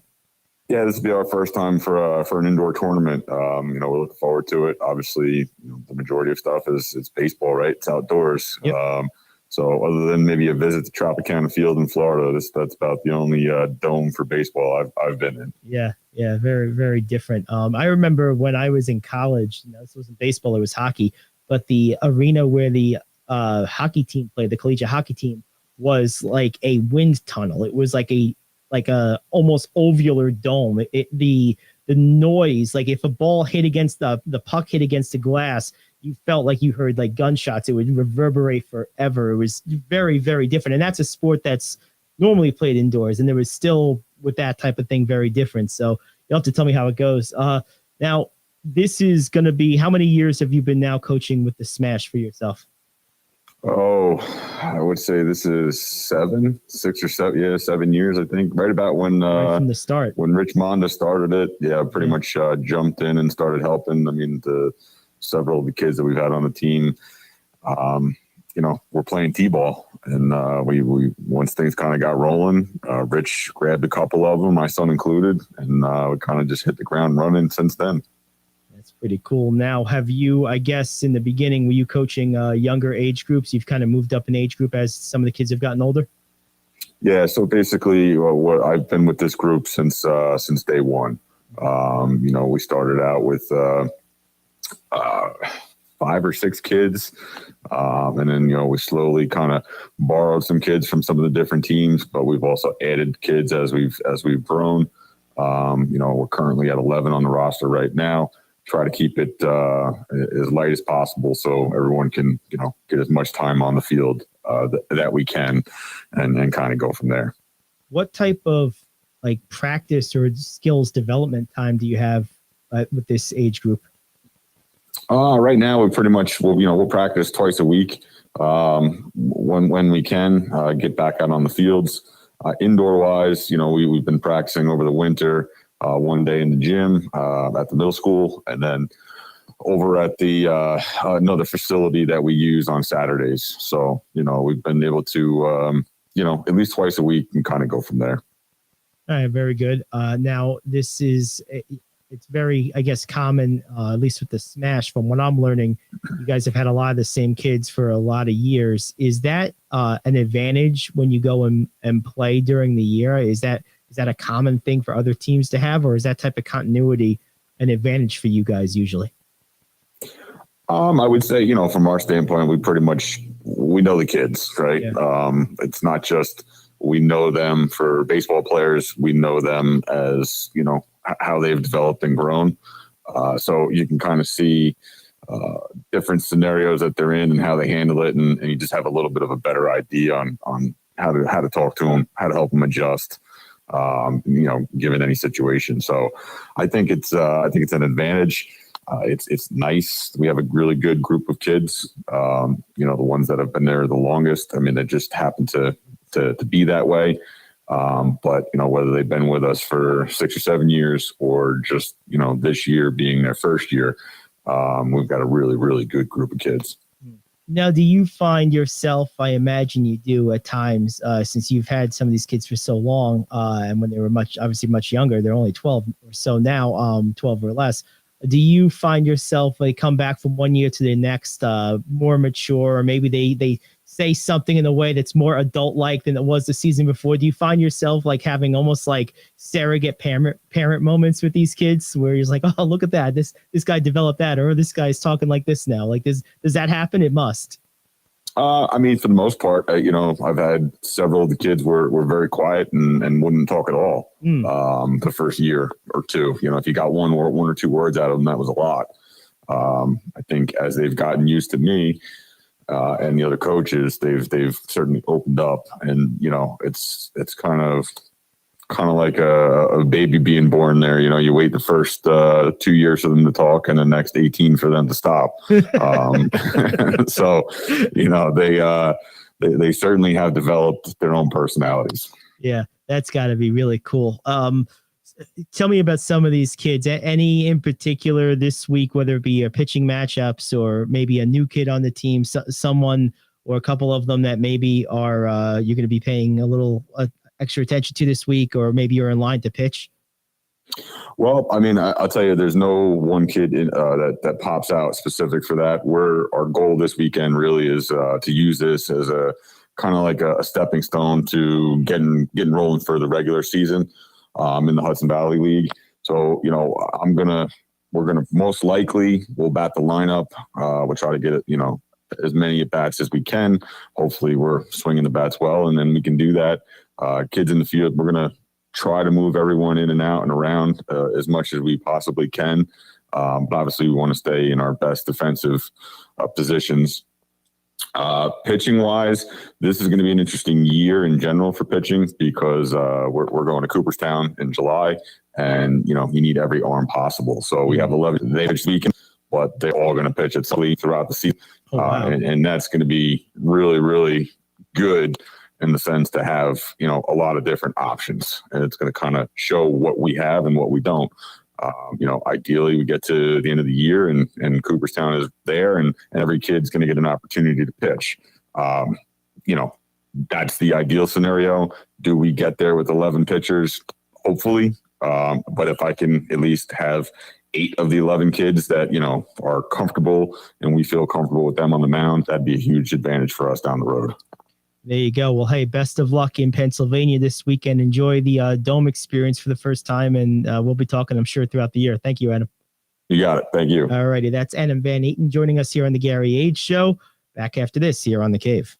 Yeah, this will be our first time for an indoor tournament. We're looking forward to it. Obviously, the majority of stuff is baseball, right? It's outdoors. Yep. So other than maybe a visit to Tropicana Field in Florida, that's about the only dome for baseball I've been in. Yeah, very, very different. I remember when I was in college, this wasn't baseball, it was hockey, but the arena where the hockey team played, the collegiate hockey team, was like a wind tunnel. It was like a almost ovular dome. The noise, like if a ball hit against the puck hit against the glass, you felt like you heard like gunshots. It would reverberate forever. It was very, very different. And that's a sport that's normally played indoors. And there was still, with that type of thing, very different. So you'll have to tell me how it goes. Now, this is going to be, how many years have you been now coaching with the Smash for yourself? Oh, I would say this is 7 years, I think. Right about when right from the start, when Rich Monda started it. Yeah, pretty much jumped in and started helping. I mean, several of the kids that we've had on the team, we're playing T-ball, and we once things kind of got rolling, Rich grabbed a couple of them, my son included, and we kind of just hit the ground running since then. That's pretty cool. Now, have you, I guess in the beginning, were you coaching younger age groups? You've kind of moved up in age group as some of the kids have gotten older? Yeah, so basically what I've been with this group since day one. We started out with 5 or 6 kids. And then, we slowly kind of borrowed some kids from some of the different teams, but we've also added kids as we've grown. We're currently at 11 on the roster right now. Try to keep it as light as possible so everyone can, get as much time on the field that we can and kind of go from there. What type of practice or skills development time do you have with this age group? Right now, we pretty much we'll practice twice a week when we can get back out on the fields. Indoor wise, we've been practicing over the winter. One day in the gym at the middle school, and then over at the another facility that we use on Saturdays. So we've been able to at least twice a week and kind of go from there. All right, very good. Now this is it's very, I guess, common, at least with the Smash. From what I'm learning, you guys have had a lot of the same kids for a lot of years. Is that an advantage when you go and play during the year? Is that a common thing for other teams to have, or is that type of continuity an advantage for you guys usually? I would say, from our standpoint, we know the kids, right? Yeah. It's not just we know them for baseball players. We know them as, how they've developed and grown. So you can kind of see different scenarios that they're in and how they handle it. And you just have a little bit of a better idea on how to talk to them, how to help them adjust. Given any situation. So I think it's an advantage. It's nice. We have a really good group of kids. The ones that have been there the longest. I mean, they just happen to be that way. But, whether they've been with us for 6 or 7 years or just, this year being their first year, we've got a really, really good group of kids. Now, do you find yourself, I imagine you do at times, since you've had some of these kids for so long, and when they were obviously much younger, they're only 12 or so now, 12 or less. Do you find yourself like come back from one year to the next, more mature, or maybe they say something in a way that's more adult-like than it was the season before? Do you find yourself like having almost like surrogate parent moments with these kids where you're like, oh, look at that. This guy developed that, or this guy's talking like this now. Like, does that happen? It must. For the most part, I've had several of the kids were very quiet and wouldn't talk at all. The first year or two, if you got one or two words out of them, that was a lot. I think as they've gotten used to me, and the other coaches, they've certainly opened up, and it's kind of like a baby being born there. You wait the first 2 years for them to talk, and the next 18 for them to stop. So they certainly have developed their own personalities. Yeah, that's got to be really cool. Tell me about some of these kids. Any in particular this week, whether it be a pitching matchups or maybe a new kid on the team, someone or a couple of them that maybe are you're going to be paying a little extra attention to this week, or maybe you're in line to pitch? Well, I'll tell you, there's no one kid that pops out specific for that. Our goal this weekend really is to use this as a kind of like a stepping stone to getting rolling for the regular season. In the Hudson Valley League. So, we're going to most likely we'll bat the lineup. We'll try to get it, as many at bats as we can. Hopefully we're swinging the bats well, and then we can do that. Kids in the field, we're going to try to move everyone in and out and around as much as we possibly can. But obviously we want to stay in our best defensive positions. Pitching wise, this is going to be an interesting year in general for pitching because we're going to Cooperstown in July, and you need every arm possible. So we have 11 they pitch weekend, but they're all going to pitch at some throughout the season. Oh, wow. And that's going to be really, really good in the sense to have a lot of different options, and it's going to kind of show what we have and what we don't. Ideally we get to the end of the year and Cooperstown is there and every kid's going to get an opportunity to pitch. That's the ideal scenario. Do we get there with 11 pitchers? Hopefully. But if I can at least have 8 of the 11 kids that, are comfortable and we feel comfortable with them on the mound, that'd be a huge advantage for us down the road. There you go. Well, hey, best of luck in Pennsylvania this weekend. Enjoy the Dome experience for the first time, and we'll be talking, I'm sure, throughout the year. Thank you, Adam. You got it. Thank you. All righty. That's Adam Van Etten joining us here on the Gary Ayd Show. Back after this here on The Cave.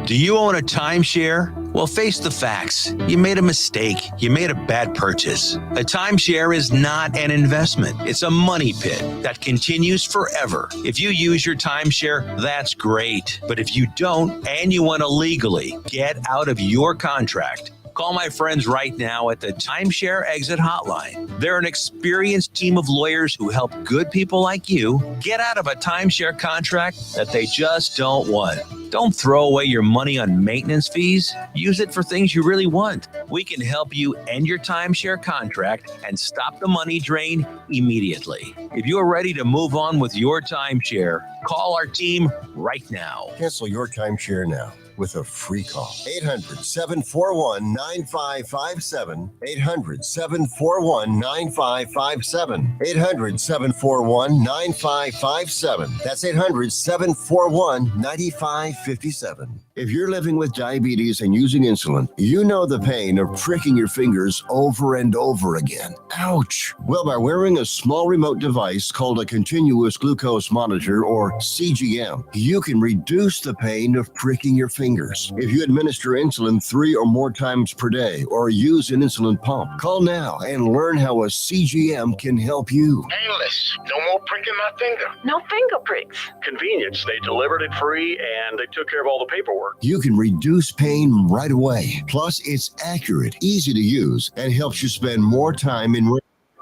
Do you own a timeshare? Well, face the facts. You made a mistake. You made a bad purchase. A timeshare is not an investment. It's a money pit that continues forever. If you use your timeshare, that's great. But if you don't, and you want to legally get out of your contract, call my friends right now at the Timeshare Exit Hotline. They're an experienced team of lawyers who help good people like you get out of a timeshare contract that they just don't want. Don't throw away your money on maintenance fees. Use it for things you really want. We can help you end your timeshare contract and stop the money drain immediately. If you are ready to move on with your timeshare, call our team right now. Cancel your timeshare now with a free call. 800-741-9557. 800-741-9557. 800-741-9557. That's 800-741-9557. If you're living with diabetes and using insulin, you know the pain of pricking your fingers over and over again. Ouch. Well, by wearing a small remote device called a continuous glucose monitor, or CGM, you can reduce the pain of pricking your fingers. If you administer insulin 3 or more times per day or use an insulin pump, call now and learn how a CGM can help you. Painless. No more pricking my finger. No finger pricks. Convenience. They delivered it free and they took care of all the paperwork. You can reduce pain right away. Plus, it's accurate, easy to use, and helps you spend more time in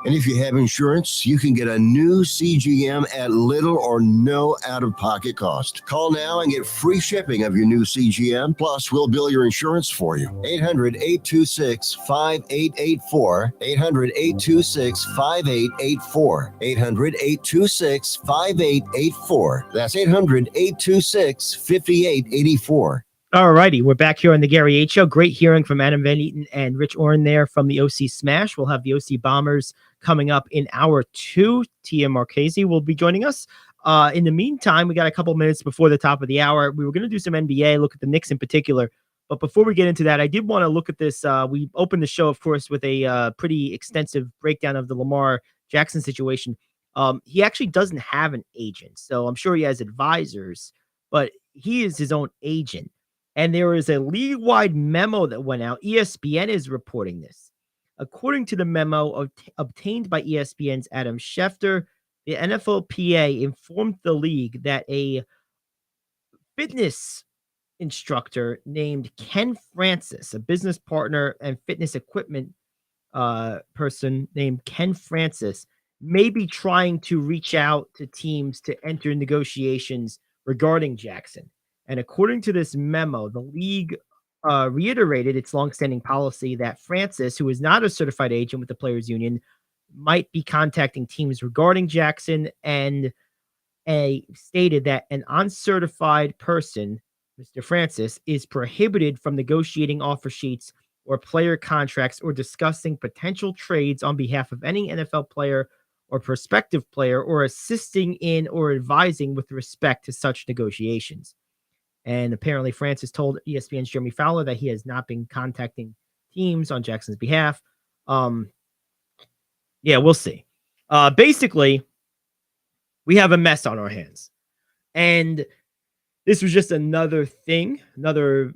And if you have insurance, you can get a new CGM at little or no out-of-pocket cost. Call now and get free shipping of your new CGM. Plus, we'll bill your insurance for you. 800-826-5884. 800-826-5884. 800-826-5884. That's 800-826-5884. All righty, we're back here on the Gary Ayd Show. Great hearing from Adam Van Eaton and Rich Orhen there from the OC Smash. We'll have the OC Bombers coming up in hour 2. Tia Marchese will be joining us. In the meantime, we got a couple minutes before the top of the hour. We were going to do some NBA, look at the Knicks in particular. But before we get into that, I did want to look at this. We opened the show, of course, with a pretty extensive breakdown of the Lamar Jackson situation. He actually doesn't have an agent, so I'm sure he has advisors, but he is his own agent. And there is a league-wide memo that went out. ESPN is reporting this. According to the memo obtained by ESPN's Adam Schefter, the NFLPA informed the league that a fitness instructor named Ken Francis, a business partner and fitness equipment person named Ken Francis, may be trying to reach out to teams to enter negotiations regarding Jackson. And according to this memo, the league reiterated its longstanding policy that Francis, who is not a certified agent with the Players Union, might be contacting teams regarding Jackson, and stated that an uncertified person, Mr. Francis, is prohibited from negotiating offer sheets or player contracts or discussing potential trades on behalf of any NFL player or prospective player, or assisting in or advising with respect to such negotiations. And apparently Francis told ESPN's Jeremy Fowler that he has not been contacting teams on Jackson's behalf. Yeah, we'll see. Basically, we have a mess on our hands. And this was just another thing, another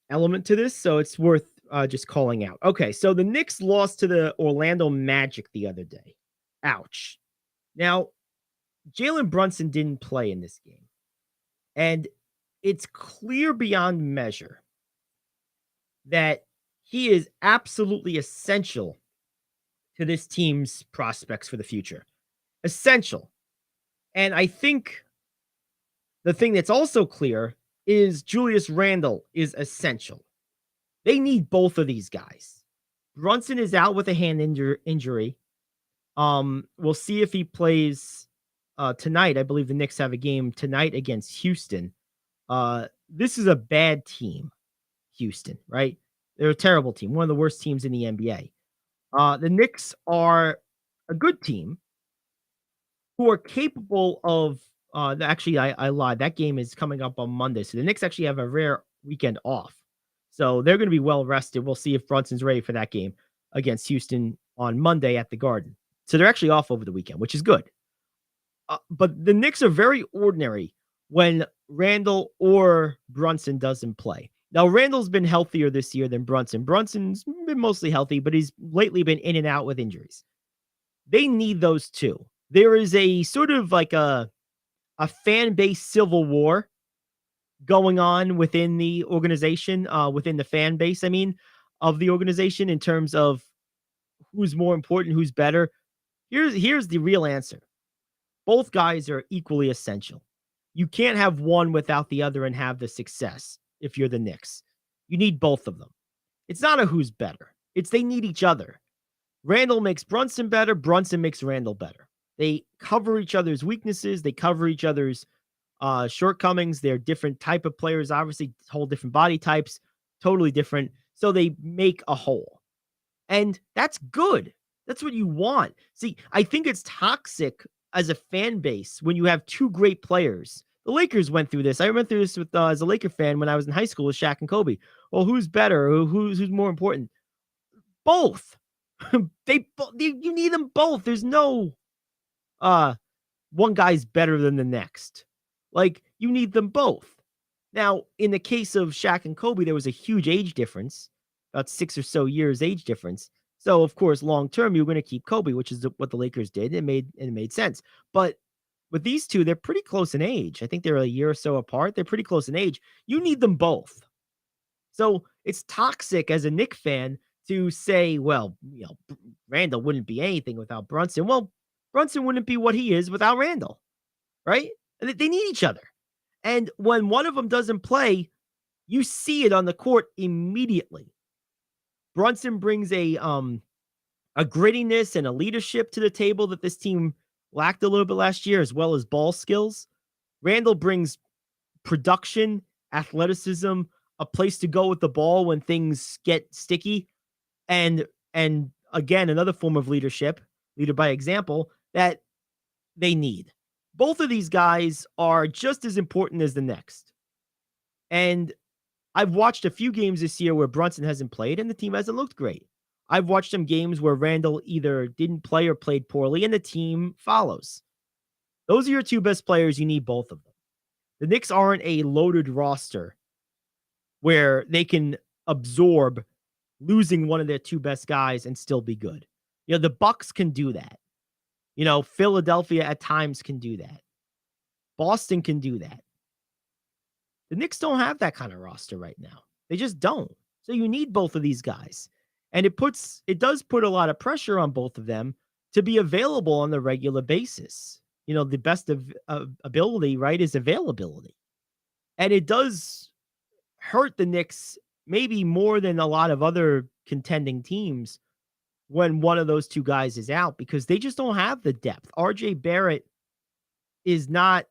element to this. So it's worth just calling out. Okay, so the Knicks lost to the Orlando Magic the other day. Ouch. Now, Jalen Brunson didn't play in this game. And it's clear beyond measure that he is absolutely essential to this team's prospects for the future. Essential. And I think the thing that's also clear is Julius Randle is essential. They need both of these guys. Brunson is out with a hand injury. We'll see if he plays tonight. I believe the Knicks have a game tonight against Houston. This is a bad team, Houston, right? They're a terrible team, one of the worst teams in the NBA. The Knicks are a good team who are capable of, actually, I lied. That game is coming up on Monday. So the Knicks actually have a rare weekend off. So they're going to be well rested. We'll see if Brunson's ready for that game against Houston on Monday at the Garden. So they're actually off over the weekend, which is good. But the Knicks are very ordinary when Randle or Brunson doesn't play. Now, Randle's been healthier this year than Brunson. Brunson's been mostly healthy, but he's lately been in and out with injuries. They need those two. There is a sort of like a fan base civil war going on within the organization, within the fan base, of the organization, in terms of who's more important, who's better. Here's the real answer. Both guys are equally essential. You can't have one without the other and have the success if you're the Knicks. You need both of them. It's not a who's better. It's they need each other. Randle makes Brunson better. Brunson makes Randle better. They cover each other's weaknesses. They cover each other's shortcomings. They're different type of players, obviously whole different body types, totally different. So they make a whole. And that's good. That's what you want. See, I think it's toxic as a fan base when you have two great players. The Lakers went through this. I went through this with as a Laker fan when I was in high school with Shaq and Kobe. Well, who's better? Who's more important? Both. You need them both. There's no one guy's better than the next. Like, you need them both. Now, in the case of Shaq and Kobe, there was a huge age difference, about 6 or so years age difference. So, of course, long term, you're going to keep Kobe, which is what the Lakers did. It made sense. But with these two, they're pretty close in age. I think they're a year or so apart. They're pretty close in age. You need them both. So it's toxic as a Knicks fan to say, well, Randall wouldn't be anything without Brunson. Well, Brunson wouldn't be what he is without Randall, right? They need each other. And when one of them doesn't play, you see it on the court immediately. Brunson brings a grittiness and a leadership to the table that this team lacked a little bit last year, as well as ball skills. Randall brings production, athleticism, a place to go with the ball when things get sticky, and again, another form of leadership, leader by example, that they need. Both of these guys are just as important as the next. And I've watched a few games this year where Brunson hasn't played and the team hasn't looked great. I've watched some games where Randall either didn't play or played poorly and the team follows. Those are your two best players. You need both of them. The Knicks aren't a loaded roster where they can absorb losing one of their two best guys and still be good. The Bucks can do that. Philadelphia at times can do that. Boston can do that. The Knicks don't have that kind of roster right now. They just don't. So you need both of these guys. And it does put a lot of pressure on both of them to be available on the regular basis. The best of ability, right, is availability. And it does hurt the Knicks maybe more than a lot of other contending teams when one of those two guys is out, because they just don't have the depth. RJ Barrett is not,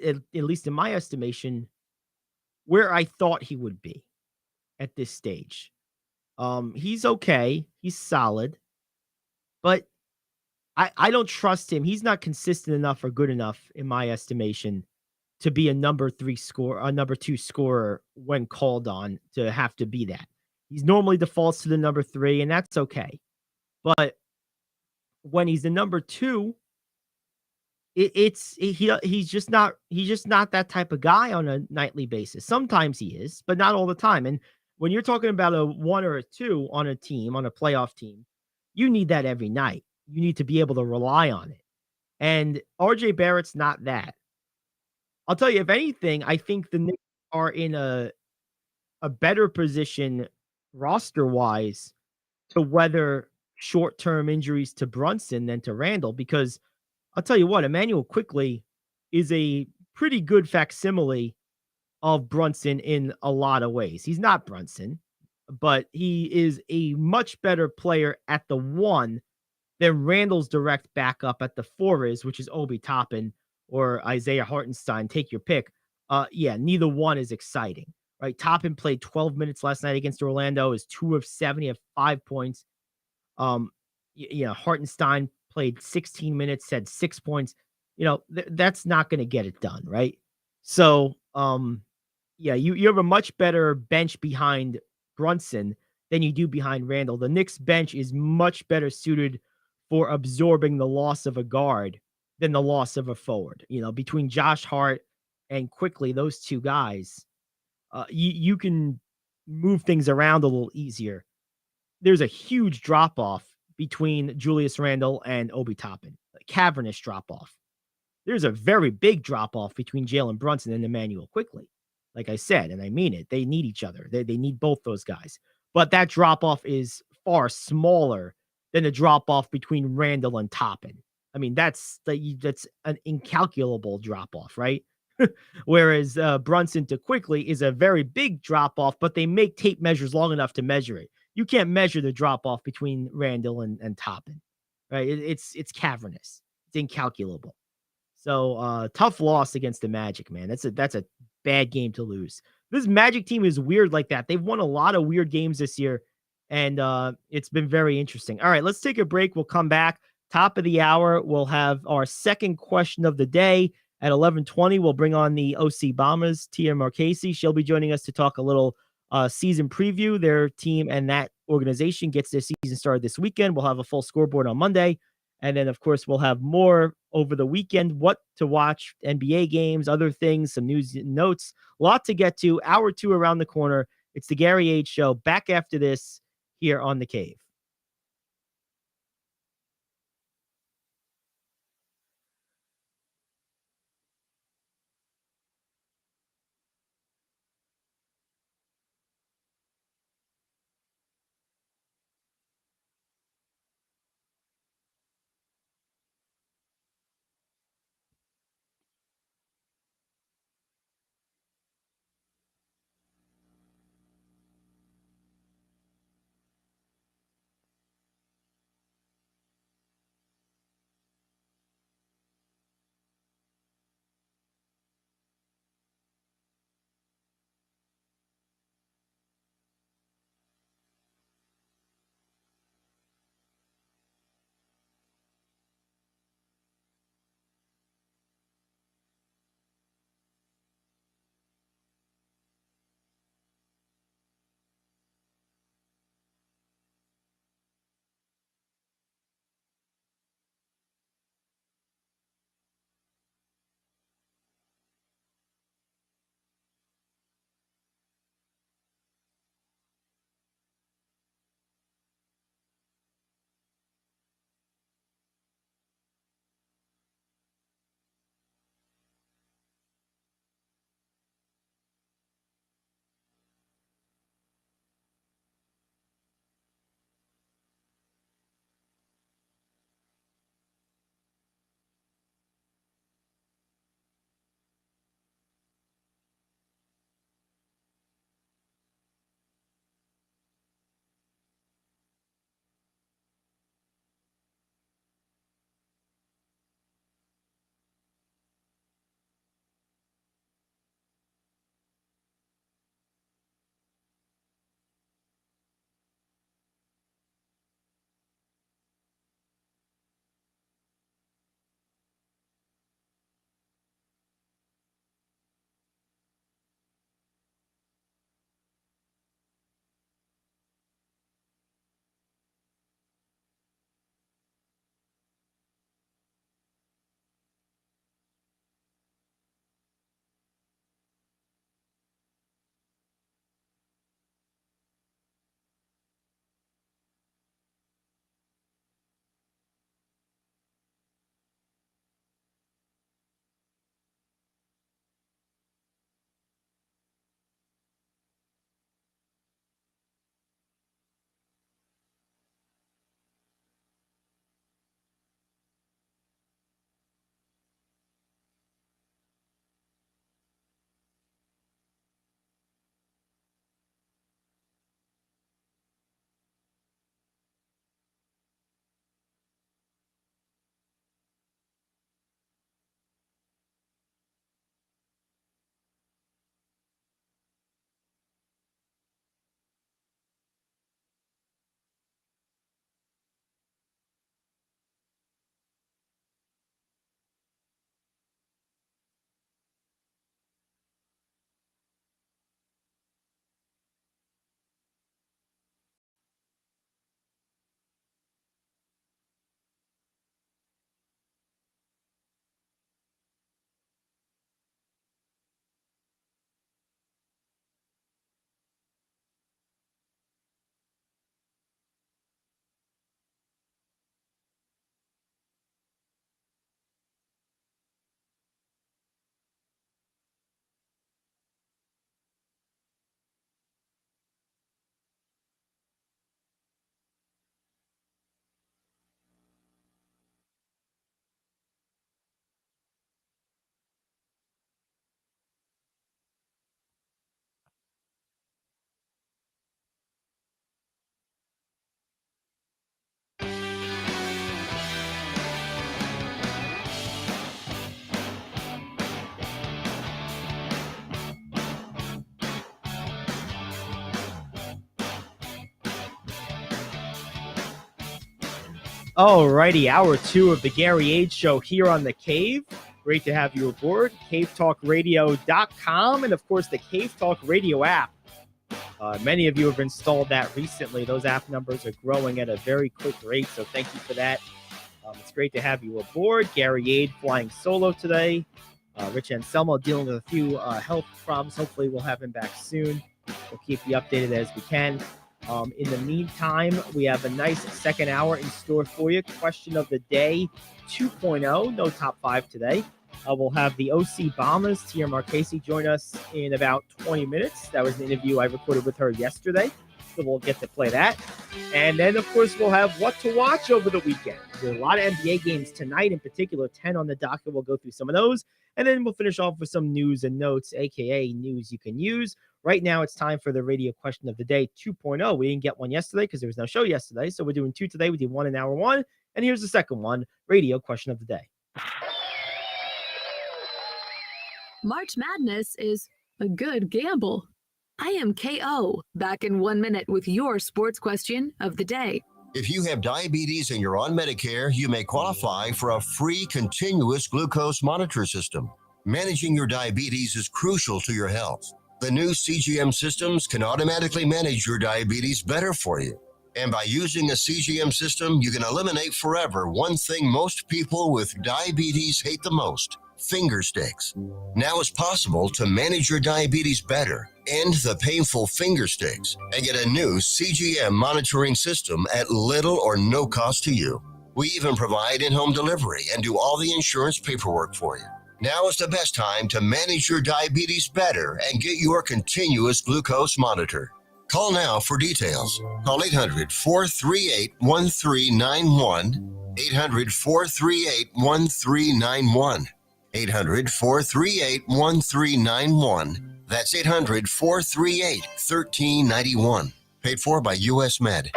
at least in my estimation, where I thought he would be at this stage. He's okay. He's solid. But I don't trust him. He's not consistent enough or good enough, in my estimation, to be a number two scorer when called on to have to be that. He's normally defaults to the number 3, and that's okay. But when he's the number 2, he's just not that type of guy on a nightly basis. Sometimes he is, but not all the time. And when you're talking about a 1 or a 2 on a team, on a playoff team, you need that every night. You need to be able to rely on it. And RJ Barrett's not that. I'll tell you, if anything, I think the Knicks are in a better position roster-wise to weather short-term injuries to Brunson than to Randall, because I'll tell you what, Emmanuel Quickley is a pretty good facsimile of Brunson in a lot of ways. He's not Brunson, but he is a much better player at the 1 than Randall's direct backup at the 4 is, which is Obi Toppin or Isaiah Hartenstein. Take your pick. Neither one is exciting, right? Toppin played 12 minutes last night against Orlando, is 2 of 7, he had 5 points. Hartenstein played 16 minutes, had 6 points. That's not going to get it done, right? So, you have a much better bench behind Brunson than you do behind Randall. The Knicks bench is much better suited for absorbing the loss of a guard than the loss of a forward. Between Josh Hart and Quickley, those two guys, you can move things around a little easier. There's a huge drop-off between Julius Randle and Obi Toppin, a cavernous drop-off. There's a very big drop-off between Jalen Brunson and Emmanuel Quickley. Like I said, and I mean it, they need each other. They need both those guys. But that drop-off is far smaller than the drop-off between Randle and Toppin. I mean, that's an incalculable drop-off, right? Whereas Brunson to Quickley is a very big drop-off, but they make tape measures long enough to measure it. You can't measure the drop-off between Randle and Toppin, right? It's cavernous. It's incalculable. So tough loss against the Magic, man. That's a bad game to lose. This Magic team is weird like that. They've won a lot of weird games this year, and it's been very interesting. All right, let's take a break. We'll come back. Top of the hour, we'll have our second question of the day. At 11:20, we'll bring on the OC Bombers, Tia Marchese. She'll be joining us to talk a little season preview. Their team and that organization gets their season started this weekend. We'll have a full scoreboard on Monday. And then, of course, we'll have more over the weekend, what to watch, NBA games, other things, some news and notes. A lot to get to. Hour 2 around the corner. It's the Gary Ayd Show. Back after this here on The Cave. Alrighty, hour 2 of the Gary Ayd Show here on The Cave. Great to have you aboard. CaveTalkRadio.com and, of course, the Cave Talk Radio app. Many of you have installed that recently. Those app numbers are growing at a very quick rate, so thank you for that. It's great to have you aboard. Gary Ayd flying solo today. Rich Anselmo dealing with a few health problems. Hopefully we'll have him back soon. We'll keep you updated as we can. In the meantime, we have a nice second hour in store for you. Question of the day 2.0. No top 5 today. We'll have the OC Bombers, Tia Marchese, join us in about 20 minutes. That was an interview I recorded with her yesterday, so we'll get to play that. And then, of course, we'll have what to watch over the weekend. There's a lot of NBA games tonight, in particular, 10 on the docket. We'll go through some of those. And then we'll finish off with some news and notes, a.k.a. news you can use. Right now, it's time for the radio question of the day 2.0. We didn't get one yesterday because there was no show yesterday. So we're doing 2 today. We did 1 in hour 1. And here's the second one, radio question of the day. March Madness is a good gamble. I am KO, back in 1 minute with your sports question of the day. If you have diabetes and you're on Medicare, you may qualify for a free continuous glucose monitor system. Managing your diabetes is crucial to your health. The new CGM systems can automatically manage your diabetes better for you. And by using a CGM system, you can eliminate forever one thing most people with diabetes hate the most: finger sticks. Now it's possible to manage your diabetes better, end the painful finger sticks, and get a new CGM monitoring system at little or no cost to you. We even provide in-home delivery and do all the insurance paperwork for you. Now is the best time to manage your diabetes better and get your continuous glucose monitor. Call now for details. Call 800-438-1391, 800-438-1391, 800-438-1391. That's 800-438-1391. Paid for by U.S. Med.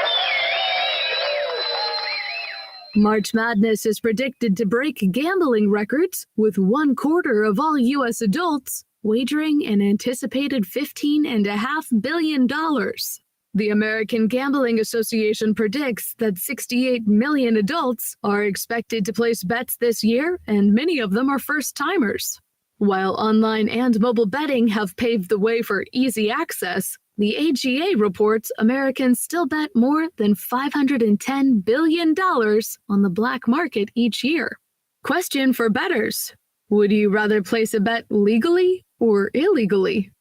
March Madness is predicted to break gambling records, with 1/4 of all U.S. adults wagering an anticipated $15.5 billion. The American Gambling Association predicts that 68 million adults are expected to place bets this year, and many of them are first-timers. While online and mobile betting have paved the way for easy access, the AGA reports Americans still bet more than $510 billion on the black market each year. Question for bettors: would you rather place a bet legally or illegally?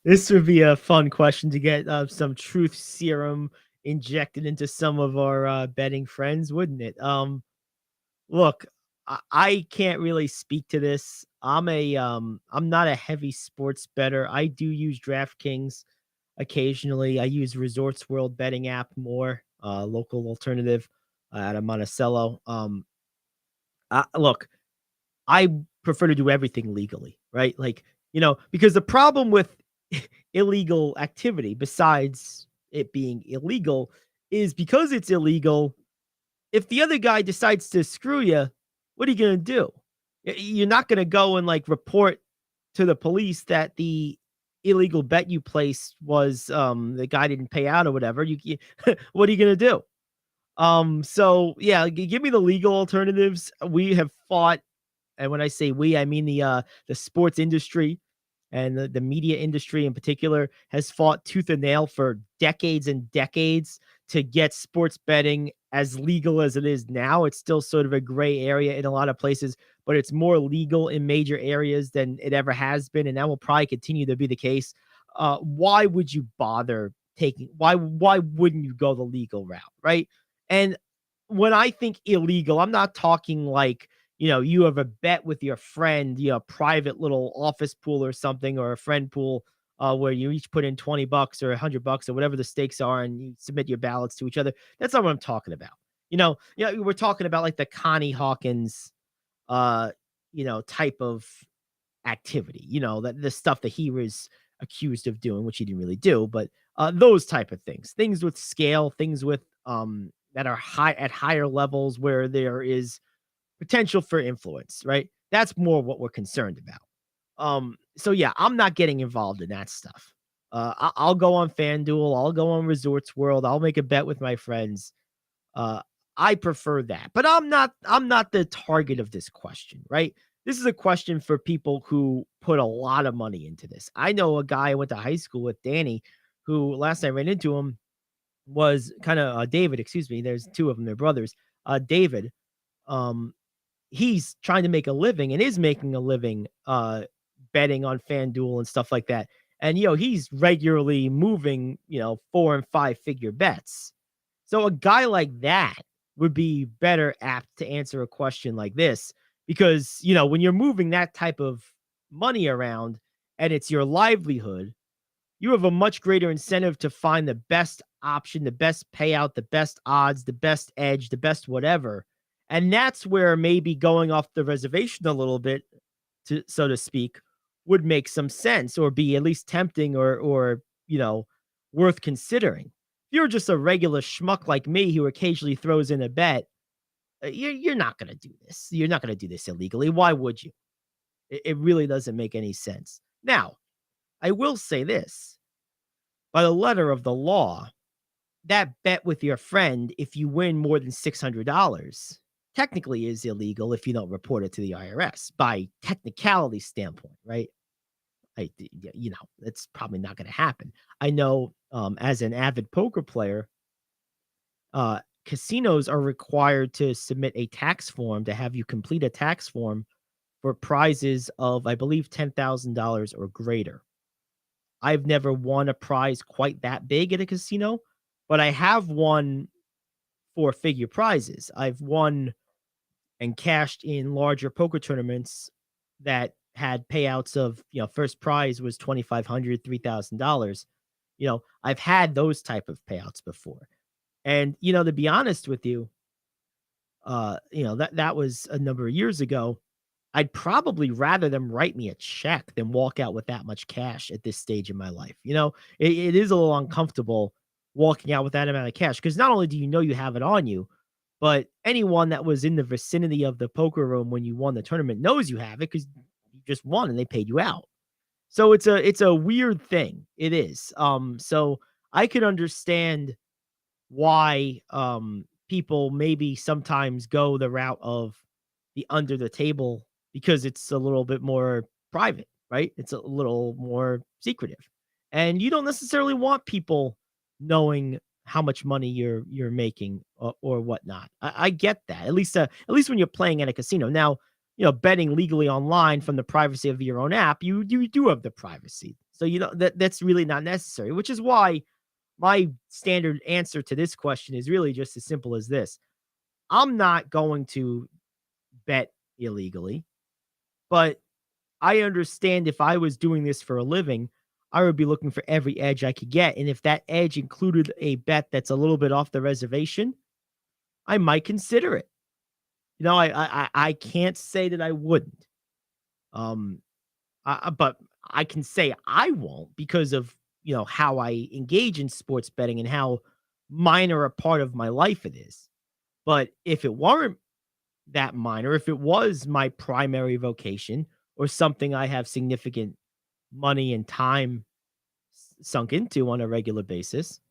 This would be a fun question to get some truth serum injected into some of our betting friends, wouldn't it? Look, I can't really speak to this. I'm not a heavy sports bettor. I do use DraftKings occasionally. I use Resorts World betting app more, local alternative out of Monticello. Look, I prefer to do everything legally, right? Like, because the problem with illegal activity, besides it being illegal, is because it's illegal, if the other guy decides to screw you, what are you going to do? You're not going to go and report to the police that the illegal bet you placed was the guy didn't pay out or whatever. What are you going to do? So yeah, give me the legal alternatives. We have fought, and when I say we, I mean the sports industry and the media industry in particular has fought tooth and nail for decades and decades to get sports betting as legal as it is now. It's still sort of a gray area in a lot of places, but it's more legal in major areas than it ever has been, and that will probably continue to be the case. Why would you bother why wouldn't you go the legal route, right? And when I think illegal, I'm not talking like, you have a bet with your friend, private little office pool or something, or a friend pool where you each put in $20 or $100 or whatever the stakes are, and you submit your ballots to each other. That's not what I'm talking about. We're talking about like the Connie Hawkins, type of activity, that the stuff that he was accused of doing, which he didn't really do, but those type of things with scale, things with that are at higher levels where there is potential for influence, right? That's more what we're concerned about. So yeah, I'm not getting involved in that stuff. I'll go on FanDuel. I'll go on Resorts World. I'll make a bet with my friends. I prefer that, but I'm not the target of this question, right? This is a question for people who put a lot of money into this. I know a guy I went to high school with, Danny, who last time I ran into him was kind of David, excuse me. There's two of them, they're brothers. David, he's trying to make a living and is making a living betting on FanDuel and stuff like that. And, he's regularly moving, 4 and 5 figure bets. So a guy like that would be better apt to answer a question like this because, when you're moving that type of money around and it's your livelihood, you have a much greater incentive to find the best option, the best payout, the best odds, the best edge, the best whatever. And that's where maybe going off the reservation a little bit, so to speak, would make some sense or be at least tempting or worth considering. If you're just a regular schmuck like me who occasionally throws in a bet, you're not going to do this. You're not going to do this illegally. Why would you? It really doesn't make any sense. Now, I will say this. By the letter of the law, that bet with your friend, if you win more than $600, technically is illegal if you don't report it to the IRS by technicality standpoint, right? It's probably not going to happen. I know as an avid poker player, casinos are required to submit a tax form to have you complete a tax form for prizes of, I believe, $10,000 or greater. I've never won a prize quite that big at a casino, but I have won 4-figure prizes. I've won and cashed in larger poker tournaments that had payouts of, first prize was $2,500, $3,000. I've had those type of payouts before. And, to be honest with you, that was a number of years ago. I'd probably rather them write me a check than walk out with that much cash at this stage in my life. It is a little uncomfortable walking out with that amount of cash because not only do you have it on you, but anyone that was in the vicinity of the poker room when you won the tournament knows you have it because you just won and they paid you out. So it's a weird thing. It is. So I could understand why people maybe sometimes go the route of the under the table because it's a little bit more private, right? It's a little more secretive. And you don't necessarily want people knowing how much money you're making or whatnot. I get that. At least when you're playing at a casino. Now, betting legally online from the privacy of your own app, you do have the privacy. So that's really not necessary, which is why my standard answer to this question is really just as simple as this. I'm not going to bet illegally, but I understand if I was doing this for a living, I would be looking for every edge I could get. And if that edge included a bet that's a little bit off the reservation, I might consider it. I can't say that I wouldn't. But I can say I won't because of, how I engage in sports betting and how minor a part of my life it is. But if it weren't that minor, if it was my primary vocation or something I have significant money and time sunk into on a regular basis,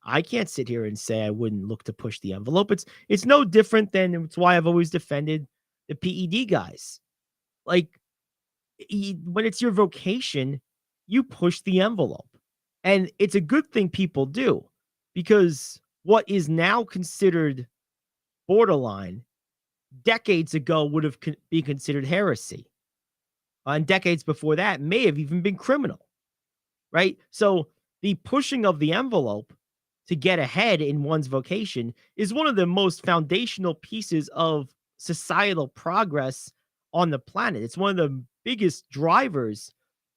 I can't sit here and say I wouldn't look to push the envelope. It's no different than it's why I've always defended the PED guys. Like when it's your vocation, you push the envelope. And it's a good thing people do because what is now considered borderline decades ago would have been considered heresy. And decades before that may have even been criminal, right? So the pushing of the envelope to get ahead in one's vocation is one of the most foundational pieces of societal progress on the planet. It's one of the biggest drivers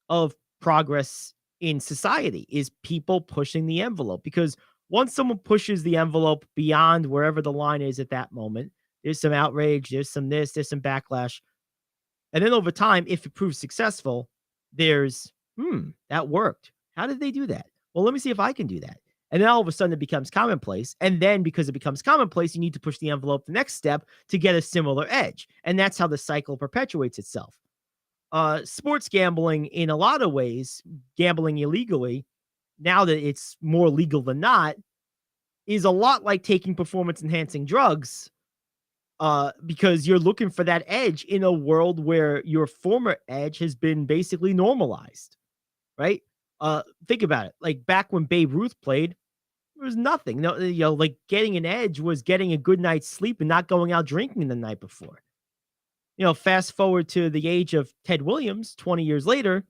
of progress in society is people pushing the envelope, because once someone pushes the envelope beyond wherever the line is at that moment, there's some outrage, there's some backlash. And then over time, if it proves successful, there's, that worked. How did they do that? Well, let me see if I can do that. And then all of a sudden it becomes commonplace. And then because it becomes commonplace, you need to push the envelope the next step to get a similar edge. And that's how the cycle perpetuates itself. sports gambling, in a lot of ways, gambling illegally, now that it's more legal than not, is a lot like taking performance enhancing drugs, because you're looking for that edge in a world where your former edge has been basically normalized, right? Think about it. Like back when Babe Ruth played, there was nothing. No, like getting an edge was getting a good night's sleep and not going out drinking the night before. Fast forward to the age of Ted Williams 20 years later,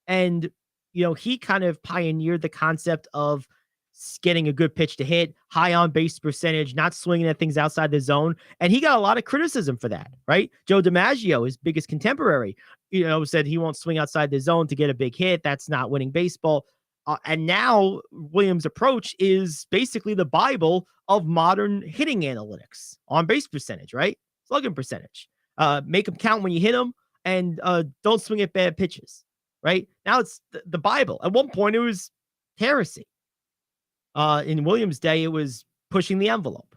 and he kind of pioneered the concept of getting a good pitch to hit, high on base percentage, not swinging at things outside the zone. And he got a lot of criticism for that, right? Joe DiMaggio, his biggest contemporary, said he won't swing outside the zone to get a big hit. That's not winning baseball. And now Williams' approach is basically the Bible of modern hitting analytics, on base percentage, right? Slugging percentage. Make them count when you hit them, and don't swing at bad pitches, right? Now it's the Bible. At one point, it was heresy. In Williams' day, it was pushing the envelope.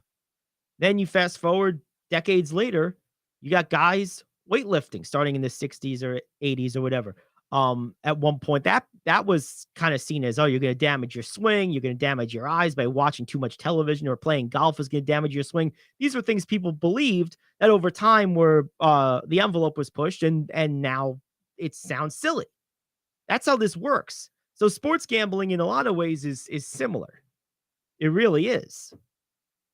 Then you fast forward decades later, you got guys weightlifting starting in the 60s or 80s or whatever. At one point, that was kind of seen as, oh, you're going to damage your swing. You're going to damage your eyes by watching too much television, or playing golf is going to damage your swing. These were things people believed that over time were the envelope was pushed, and now it sounds silly. That's how this works. So sports gambling in a lot of ways is similar. It really is.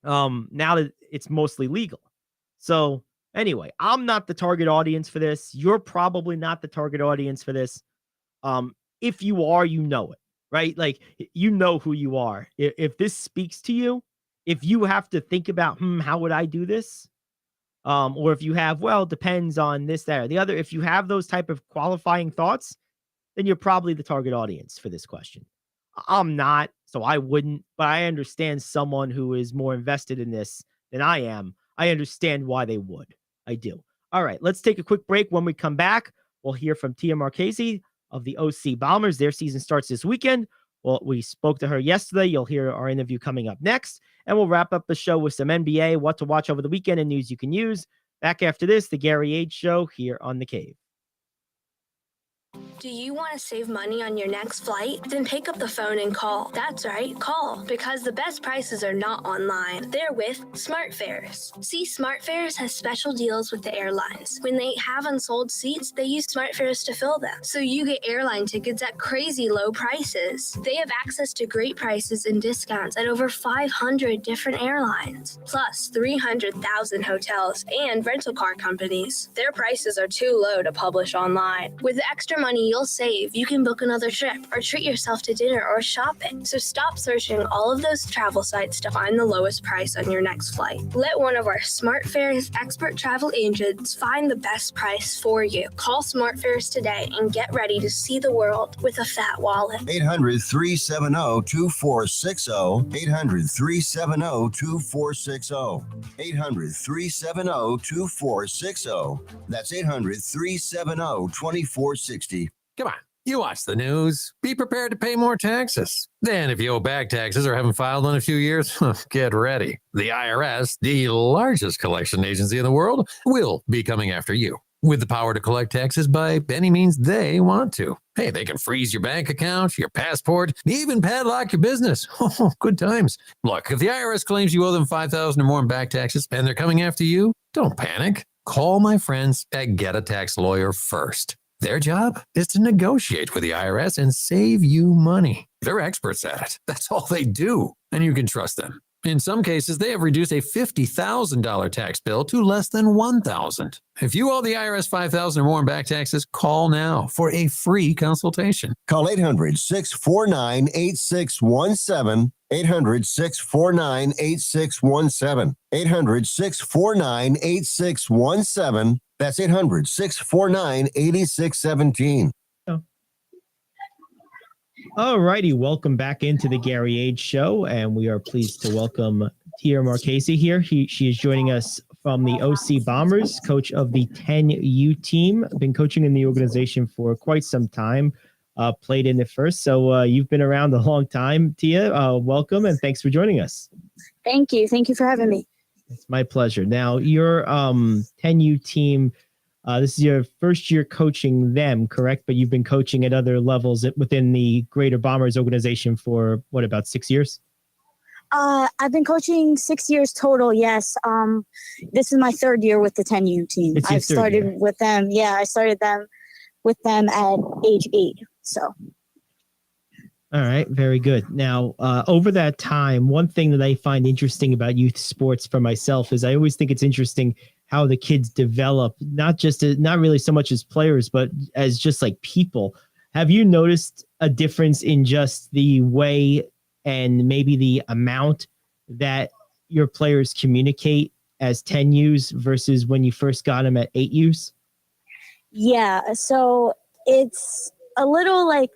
Now that it's mostly legal. So anyway, I'm not the target audience for this. You're probably not the target audience for this. If you are, you know it, right? Like, you know who you are. If this speaks to you, if you have to think about, how would I do this? Or if you have, well, it depends on this, that, or the other. If you have those type of qualifying thoughts, then you're probably the target audience for this question. I'm not, so I wouldn't, but I understand someone who is more invested in this than I am. I understand why they would. I do. All right, let's take a quick break. When we come back, we'll hear from Tia Marchese of the OC Bombers. Their season starts this weekend. Well, we spoke to her yesterday. You'll hear our interview coming up next. And we'll wrap up the show with some NBA, what to watch over the weekend, and news you can use. Back after this, the Gary Ayd Show here on The Cave. Do you want to save money on your next flight? Then pick up the phone and call. That's right, call. Because the best prices are not online. They're with SmartFares. See, SmartFares has special deals with the airlines. When they have unsold seats, they use SmartFares to fill them. So you get airline tickets at crazy low prices. They have access to great prices and discounts at over 500 different airlines. Plus 300,000 hotels and rental car companies. Their prices are too low to publish online. With the extra money you'll save, you can book another trip or treat yourself to dinner or shopping. So stop searching all of those travel sites to find the lowest price on your next flight. Let one of our SmartFares expert travel agents find the best price for you. Call SmartFares today and get ready to see the world with a fat wallet. 800-370-2460. 800-370-2460. 800-370-2460. That's 800-370-2460. Come on, you watch the news. Be prepared to pay more taxes. Then if you owe back taxes or haven't filed in a few years, get ready. The IRS, the largest collection agency in the world, will be coming after you with the power to collect taxes by any means they want to. Hey, they can freeze your bank account, your passport, even padlock your business. Oh, good times. Look, if the IRS claims you owe them $5,000 or more in back taxes and they're coming after you, don't panic. Call my friends at Get a Tax Lawyer first. Their job is to negotiate with the IRS and save you money. They're experts at it. That's all they do, and you can trust them. In some cases, they have reduced a $50,000 tax bill to less than $1,000. If you owe the IRS $5,000 or more in back taxes, call now for a free consultation. Call 800-649-8617. 800-649-8617. 800-649-8617. That's 800-649-8617. All righty, welcome back into the Gary Ayd Show, and we are pleased to welcome Tia Marchese here. She is joining us from the OC Bombers, coach of the 10U team. Been coaching in the organization for quite some time, played in the first, so you've been around a long time, Tia. Welcome, and thanks for joining us. Thank you. Thank you for having me. It's my pleasure. Now, your 10U team This is your first year coaching them, correct? But you've been coaching at other levels within the Greater Bombers organization for what, about 6 years? I've been coaching 6 years total. Yes. This is my third year with the 10U team. I've started with them. Yeah, I started with them at age 8. So. All right, very good. Now, over that time, one thing that I find interesting about youth sports for myself is I always think it's interesting how the kids develop, not really so much as players, but as just like people. Have you noticed a difference in just the way and maybe the amount that your players communicate as 10Us versus when you first got them at 8Us? Yeah, so it's a little like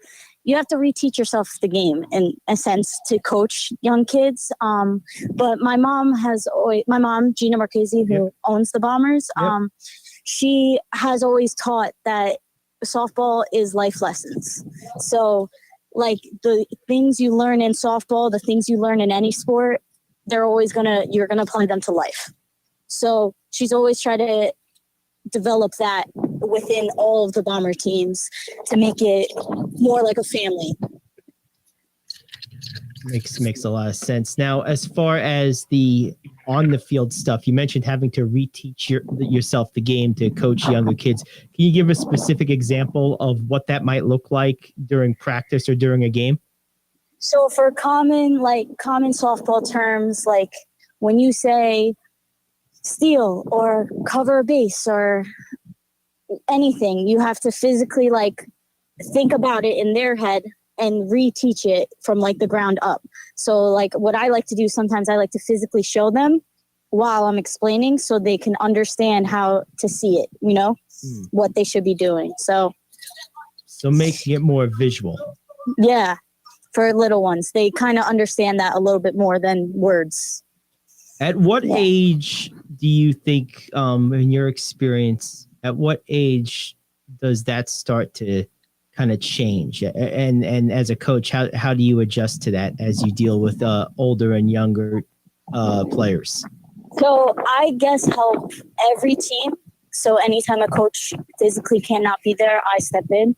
you have to reteach yourself the game in a sense to coach young kids. But my mom, Gina Marchese, who owns the Bombers, she has always taught that softball is life lessons. So like the things you learn in softball, the things you learn in any sport, you're going to apply them to life. So she's always tried to develop that within all of the Bomber teams to make it more like a family. Makes a lot of sense. Now, as far as the on the field stuff, you mentioned having to reteach yourself the game to coach younger kids. Can you give a specific example of what that might look like during practice or during a game? So for common softball terms, like when you say steal or cover a base or anything, you have to physically like think about it in their head and reteach it from like the ground up. So like what I like to do sometimes, I like to physically show them while I'm explaining so they can understand how to see it, what they should be doing. So making it more visual. Yeah, for little ones, they kind of understand that a little bit more than words. At what age do you think, in your experience, at what age does that start to kind of change? And as a coach, how do you adjust to that as you deal with older and younger players? So I guess help every team. So anytime a coach physically cannot be there, I step in.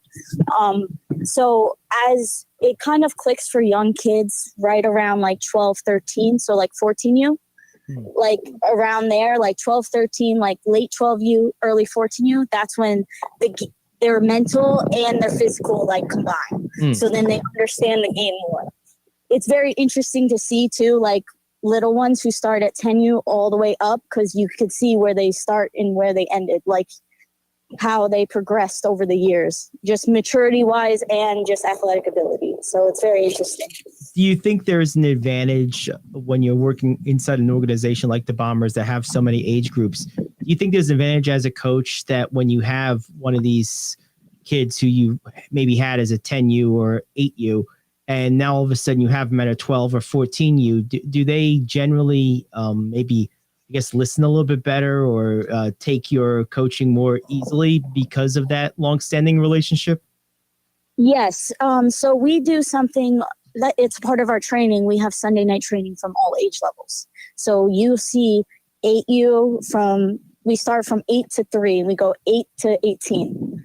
So as it kind of clicks for young kids right around like 12, 13, so like 14U, like around there, like 12, 13, like late 12U, early 14U, that's when their mental and their physical like combine. So then they understand the game more. It's very interesting to see too, like little ones who start at 10U all the way up, because you could see where they start and where they ended, like how they progressed over the years, just maturity wise and just athletic ability. So it's very interesting. Do you think there's an advantage when you're working inside an organization like the Bombers that have so many age groups? Do you think there's an advantage as a coach that when you have one of these kids who you maybe had as a 10U or 8U, and now all of a sudden you have them at a 12 or 14U, do they generally maybe, I guess, listen a little bit better or take your coaching more easily because of that longstanding relationship? Yes. So we do something that it's part of our training. We have Sunday night training from all age levels. So you see 8U we start from 8 to 3 and we go 8 to 18.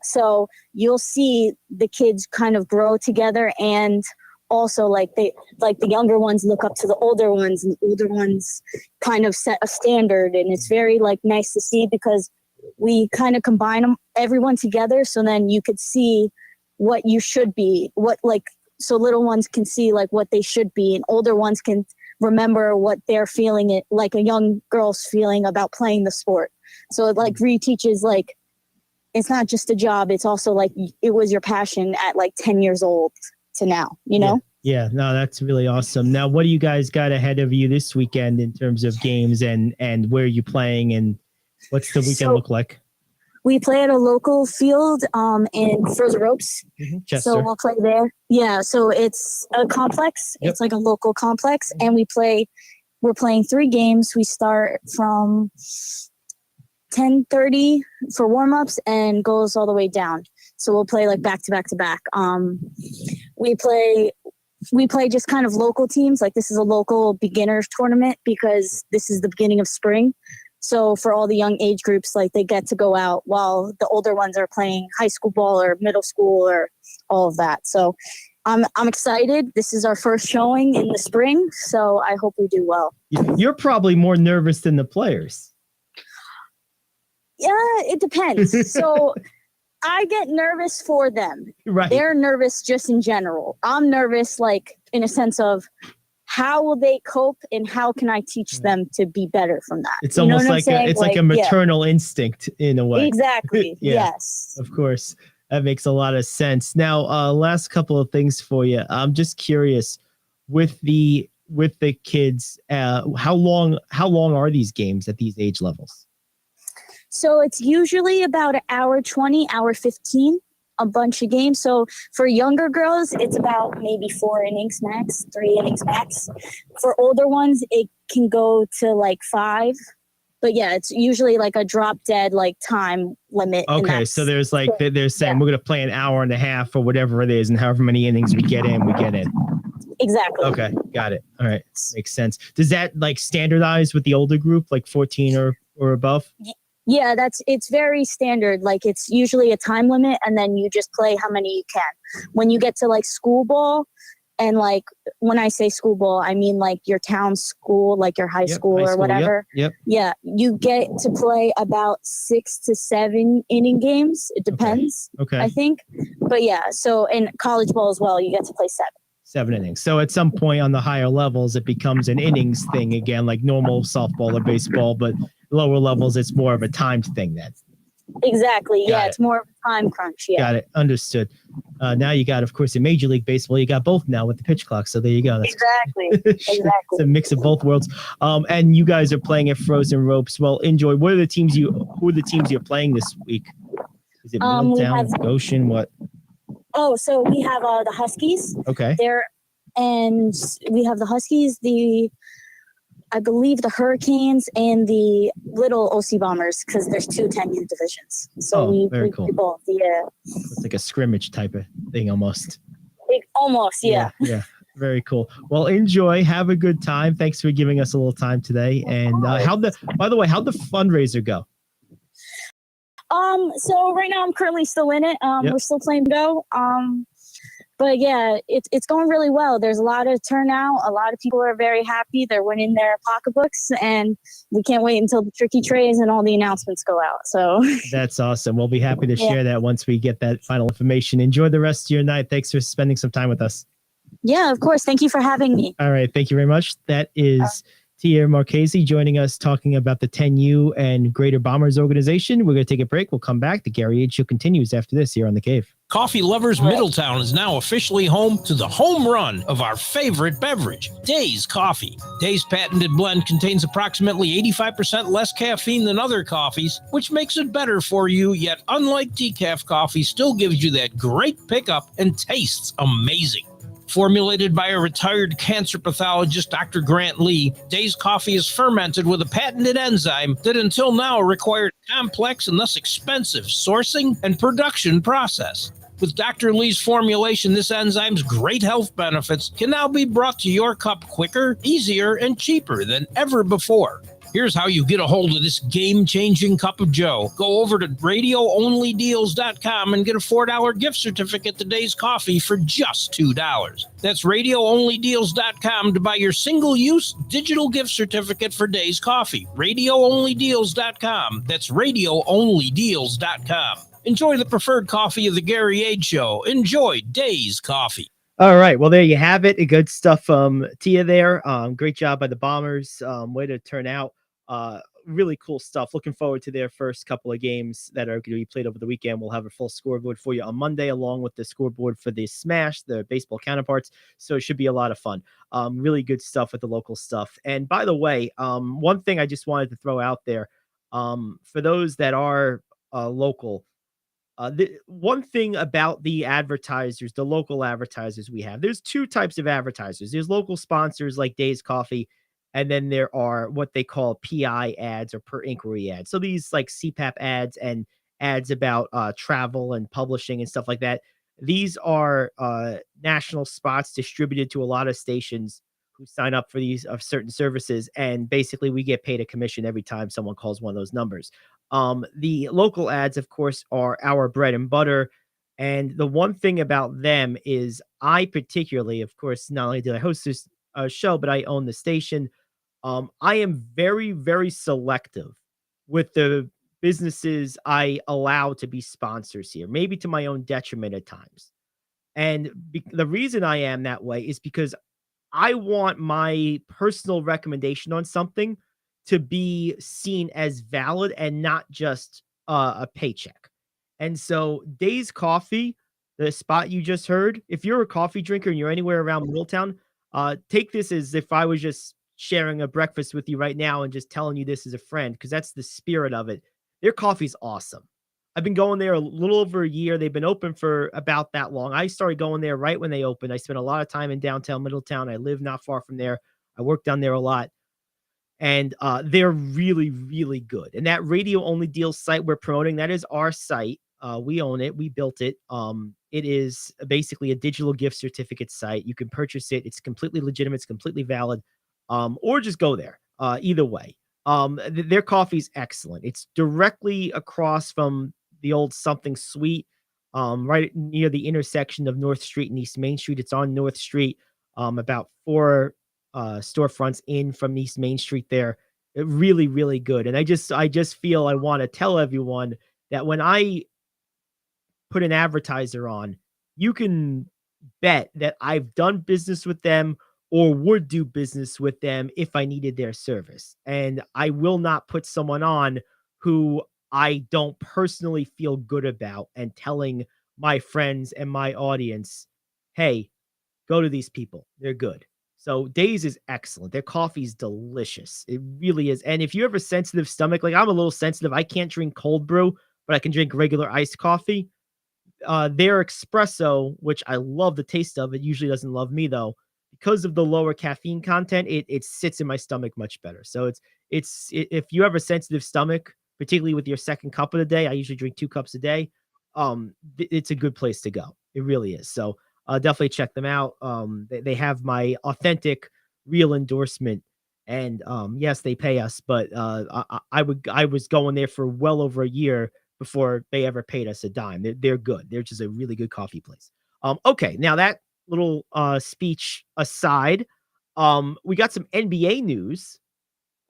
So you'll see the kids kind of grow together, and also like the younger ones look up to the older ones, and the older ones kind of set a standard. And it's very like nice to see because we kind of combine everyone together. So then you could see what you should be, so little ones can see like what they should be, and older ones can remember what they're feeling, like a young girl's feeling about playing the sport. So it like reteaches, like, it's not just a job. It's also like it was your passion at like 10 years old to now, Yeah, no, that's really awesome. Now, what do you guys got ahead of you this weekend in terms of games and where you're playing, and what's the weekend look like? We play at a local field in Frozen Ropes. Chester. So we'll play there. Yeah, so it's a complex. Yep. It's like a local complex, and we're playing 3 games. We start from 10:30 for warm-ups and goes all the way down. So we'll play like back to back to back. We play just kind of local teams. Like this is a local beginners tournament because this is the beginning of spring. So for all the young age groups, like they get to go out while the older ones are playing high school ball or middle school or all of that. So I'm excited. This is our first showing in the spring, so I hope we do well. You're probably more nervous than the players. Yeah, it depends. So I get nervous for them. Right. They're nervous just in general. I'm nervous, like in a sense of how will they cope and how can I teach them to be better from that? It's almost like a maternal instinct in a way. Exactly. Yeah, yes. of course. That makes a lot of sense. Now, last couple of things for you. I'm just curious with the kids. How long are these games at these age levels? So it's usually about an hour 20, hour 15, a bunch of games. So for younger girls, it's about maybe 4 innings max, 3 innings max. For older ones, it can go to like 5. But yeah, it's usually like a drop dead like time limit. Okay, so there's like they're saying we're gonna play an hour and a half or whatever it is, and however many innings we get in, we get in. Exactly. Okay, got it. All right, makes sense. Does that like standardize with the older group, like 14 or above? Yeah, it's very standard. Like it's usually a time limit, and then you just play how many you can. When you get to like school ball, and like when I say school ball, I mean like your town school, like your high school or whatever. Yep. Yeah, you get to play about 6 to 7 inning games. It depends. Okay. I think, but yeah. So in college ball as well, you get to play 7 innings. So at some point on the higher levels, it becomes an innings thing again, like normal softball or baseball, but lower levels, it's more of a timed thing then. Exactly. Yeah, it's more of a time crunch. Yeah. Got it. Understood. Now you got, of course, in Major League Baseball, you got both now with the pitch clock. So there you go. Exactly. Exactly. It's a mix of both worlds. And you guys are playing at Frozen Ropes. Well, enjoy. Who are the teams you're playing this week? Is it Middletown, Goshen? What? Oh, so we have the Huskies. Okay. And we have the Huskies, I believe the Hurricanes and the little OC Bombers, because there's 2 10U divisions. So we cool. both. Yeah. It's like a scrimmage type of thing almost. Almost, yeah. Yeah. Very cool. Well, enjoy. Have a good time. Thanks for giving us a little time today. And how'd the fundraiser go? So right now I'm currently still in it. We're still playing Go. But yeah, it's going really well. There's a lot of turnout. A lot of people are very happy. They're winning their pocketbooks, and we can't wait until the tricky trays and all the announcements go out. So that's awesome. We'll be happy to share that once we get that final information. Enjoy the rest of your night. Thanks for spending some time with us. Yeah, of course. Thank you for having me. All right. Thank you very much. That is Tia Marchese joining us, talking about the 10U and Greater Bombers organization. We're going to take a break. We'll come back. The Gary Ayd Show continues after this here on The Cave. Coffee Lovers Middletown is now officially home to the home run of our favorite beverage, Days Coffee. Days patented blend contains approximately 85% less caffeine than other coffees, which makes it better for you, yet unlike decaf coffee, still gives you that great pickup and tastes amazing. Formulated by a retired cancer pathologist, Dr. Grant Lee, Days Coffee is fermented with a patented enzyme that until now required a complex and thus expensive sourcing and production process. With Dr. Lee's formulation, this enzyme's great health benefits can now be brought to your cup quicker, easier, and cheaper than ever before. Here's how you get a hold of this game-changing cup of joe. Go over to radioonlydeals.com and get a $4 gift certificate to Days Coffee for just $2. That's radioonlydeals.com to buy your single-use digital gift certificate for Days Coffee. Radioonlydeals.com. That's radioonlydeals.com. Enjoy the preferred coffee of the Gary Ayd Show. Enjoy Days Coffee. All right. Well, there you have it. Good stuff from Tia there. Great job by the Bombers. Way to turn out. Really cool stuff. Looking forward to their first couple of games that are going to be played over the weekend. We'll have a full scoreboard for you on Monday, along with the scoreboard for the Smash, the baseball counterparts. So it should be a lot of fun. Really good stuff with the local stuff. And by the way, one thing I just wanted to throw out there, for those that are local, the one thing about the advertisers, the local advertisers we have, there's 2 types of advertisers. There's local sponsors like Days Coffee, and then there are what they call PI ads or per inquiry ads. So these like CPAP ads and ads about travel and publishing and stuff like that. These are national spots distributed to a lot of stations who sign up for these of certain services, and basically we get paid a commission every time someone calls one of those numbers. The local ads, of course, are our bread and butter. And the one thing about them is I particularly, of course, not only do I host this show, but I own the station. I am very, very selective with the businesses I allow to be sponsors here, maybe to my own detriment at times. And the reason I am that way is because I want my personal recommendation on something to be seen as valid and not just a paycheck. And so Days Coffee, the spot you just heard, if you're a coffee drinker and you're anywhere around Middletown, take this as if I was just sharing a breakfast with you right now and just telling you this as a friend, because that's the spirit of it. Their coffee's awesome. I've been going there a little over a year. They've been open for about that long. I started going there right when they opened. I spent a lot of time in downtown Middletown. I live not far from there. I work down there a lot. And they're really, really good. And that radio only deals site we're promoting, that is our site. We own it. We built it. It is basically a digital gift certificate site. You can purchase it. It's completely legitimate. It's completely valid. Or just go there. Either way. Their coffee's excellent. It's directly across from the old Something Sweet, right near the intersection of North Street and East Main Street. It's on North Street, about 4 storefronts in from East Main Street there. Really, really good. And I just feel I want to tell everyone that when I put an advertiser on, you can bet that I've done business with them or would do business with them if I needed their service. And I will not put someone on who I don't personally feel good about and telling my friends and my audience, hey, go to these people. They're good. So Days is excellent. Their coffee is delicious. It really is. And if you have a sensitive stomach, like I'm a little sensitive, I can't drink cold brew, but I can drink regular iced coffee. Their espresso, which I love the taste of, it usually doesn't love me though, because of the lower caffeine content, it sits in my stomach much better. So if you have a sensitive stomach, particularly with your second cup of the day, I usually drink 2 cups a day. It's a good place to go. It really is. So definitely check them out. They have my authentic, real endorsement, and yes, they pay us, but I was going there for well over a year before they ever paid us a dime. They're good. They're just a really good coffee place. Okay, now that little speech aside, we got some NBA news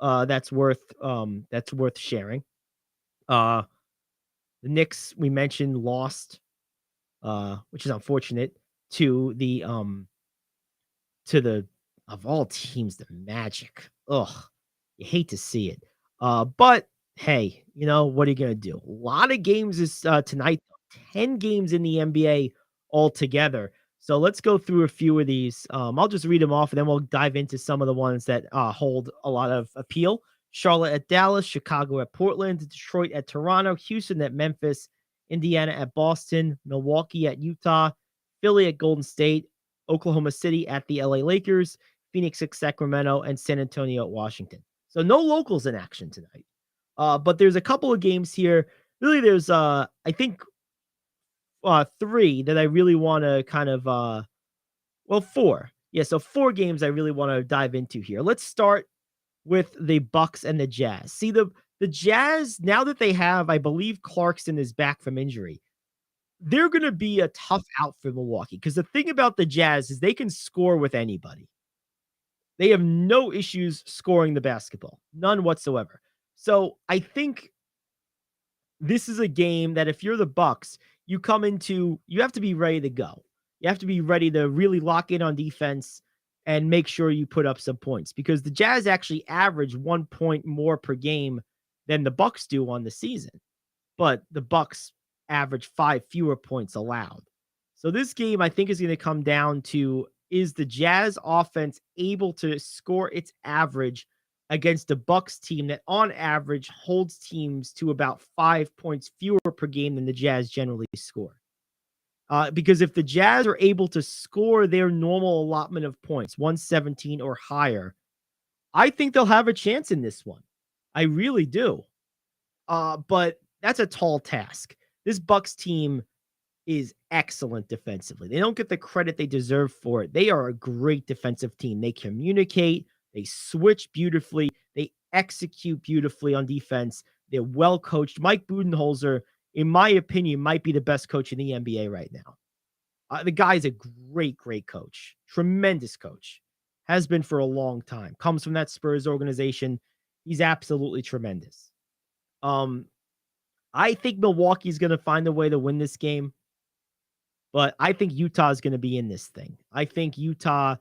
that's worth sharing. The Knicks, we mentioned, lost, which is unfortunate, to the of all teams, the Magic. Ugh, you hate to see it. But hey, what are you gonna do? A lot of games is tonight. 10 games in the NBA altogether. So let's go through a few of these. I'll just read them off, and then we'll dive into some of the ones that hold a lot of appeal. Charlotte at Dallas, Chicago at Portland, Detroit at Toronto, Houston at Memphis, Indiana at Boston, Milwaukee at Utah, Philly at Golden State, Oklahoma City at the LA Lakers, Phoenix at Sacramento, and San Antonio at Washington. So no locals in action tonight. But there's a couple of games here. Really, there's I think 3 that I really want to kind of 4. Yeah, so 4 games I really want to dive into here. Let's start with the Bucks and the Jazz. See, the Jazz, now that they have, I believe Clarkson is back from injury, they're going to be a tough out for Milwaukee, because the thing about the Jazz is they can score with anybody. They have no issues scoring the basketball, none whatsoever. So I think this is a game that if you're the Bucks, you have to be ready to go. You have to be ready to really lock in on defense and make sure you put up some points, because the Jazz actually average 1 point more per game than the Bucks do on the season, but the Bucks average 5 fewer points allowed. So this game, I think, is going to come down to, is the Jazz offense able to score its average against a Bucks team that on average holds teams to about 5 points fewer per game than the Jazz generally score. Because if the Jazz are able to score their normal allotment of points, 117 or higher, I think they'll have a chance in this one. I really do. But that's a tall task. This Bucks team is excellent defensively. They don't get the credit they deserve for it. They are a great defensive team. They communicate, they switch beautifully, they execute beautifully on defense. They're well coached. Mike Budenholzer, in my opinion, might be the best coach in the NBA right now. The guy's a great, great coach. Tremendous coach. Has been for a long time. Comes from that Spurs organization. He's absolutely tremendous. I think Milwaukee's going to find a way to win this game, but I think Utah is going to be in this thing. I think Utah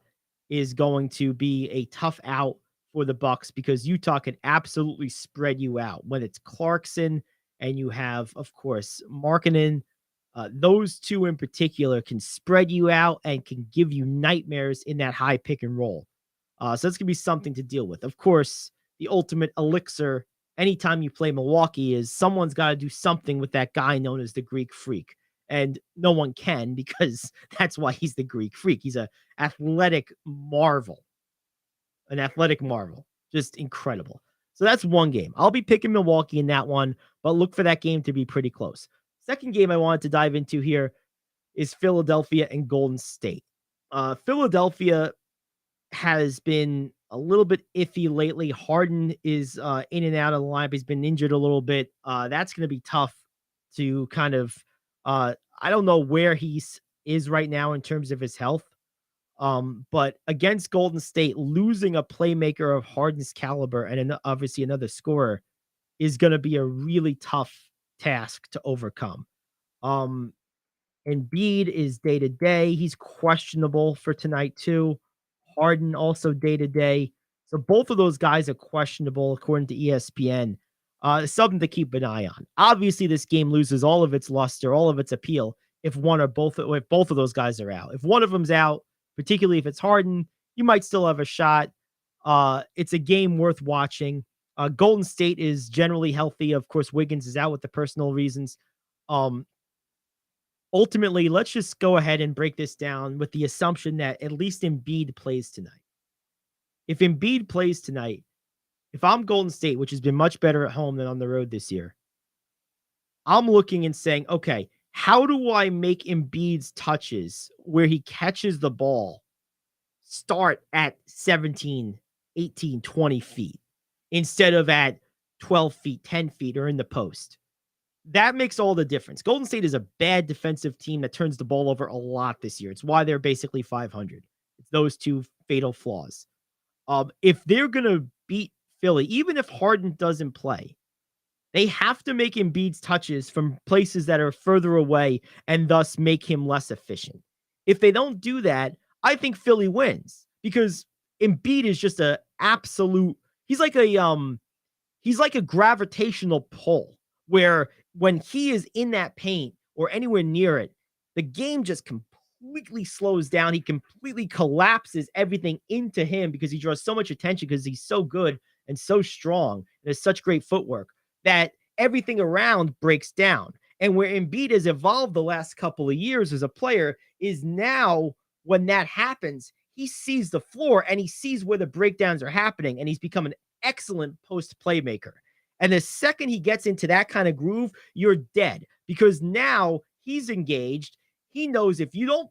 is going to be a tough out for the Bucks because Utah can absolutely spread you out when it's Clarkson and you have, of course, Markkanen. Those two in particular can spread you out and can give you nightmares in that high pick and roll. So that's going to be something to deal with. Of course, the ultimate elixir anytime you play Milwaukee is someone's got to do something with that guy known as the Greek Freak. And no one can because that's why he's the Greek Freak. He's an athletic marvel. An athletic marvel. Just incredible. So that's one game. I'll be picking Milwaukee in that one, but look for that game to be pretty close. Second game I wanted to dive into here is Philadelphia and Golden State. Philadelphia has been a little bit iffy lately. Harden is in and out of the lineup. He's been injured a little bit. That's going to be tough to kind of, I don't know where he is right now in terms of his health. But against Golden State, losing a playmaker of Harden's caliber and obviously another scorer is going to be a really tough task to overcome. Embiid is day to day. He's questionable for tonight too. Harden also day to day. So both of those guys are questionable according to ESPN. Something to keep an eye on. Obviously, this game loses all of its luster, all of its appeal if both of those guys are out. If one of them's out, particularly if it's Harden, you might still have a shot. It's a game worth watching. Golden State is generally healthy. Of course, Wiggins is out with the personal reasons. Ultimately, let's just go ahead and break this down with the assumption that at least Embiid plays tonight. If Embiid plays tonight, if I'm Golden State, which has been much better at home than on the road this year, I'm looking and saying, okay, how do I make Embiid's touches where he catches the ball start at 17, 18, 20 feet instead of at 12 feet, 10 feet, or in the post? That makes all the difference. Golden State is a bad defensive team that turns the ball over a lot this year. It's why they're basically 500. It's those two fatal flaws. If they're going to beat Philly, even if Harden doesn't play, they have to make Embiid's touches from places that are further away and thus make him less efficient. If they don't do that, I think Philly wins because Embiid is just a absolute, he's like a gravitational pull where when he is in that paint or anywhere near it, the game just completely slows down. He completely collapses everything into him because he draws so much attention because he's so good and so strong and has such great footwork that everything around breaks down. And where Embiid has evolved the last couple of years as a player is now when that happens, he sees the floor and he sees where the breakdowns are happening and he's become an excellent post playmaker. And the second he gets into that kind of groove, you're dead because now he's engaged. He knows if you don't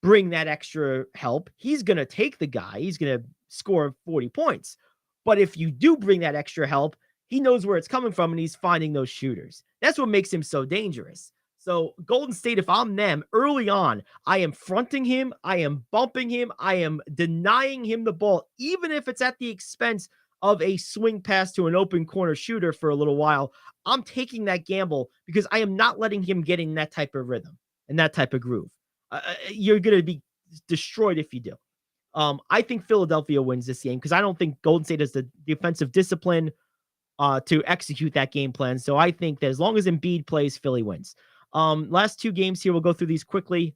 bring that extra help, he's going to take the guy. He's going to score 40 points. But if you do bring that extra help, he knows where it's coming from and he's finding those shooters. That's what makes him so dangerous. So Golden State, if I'm them early on, I am fronting him. I am bumping him. I am denying him the ball, even if it's at the expense of a swing pass to an open corner shooter for a little while. I'm taking that gamble because I am not letting him get in that type of rhythm and that type of groove. You're going to be destroyed if you do. I think Philadelphia wins this game because I don't think Golden State has the defensive discipline to execute that game plan. So I think that as long as Embiid plays, Philly wins. Last two games here, we'll go through these quickly.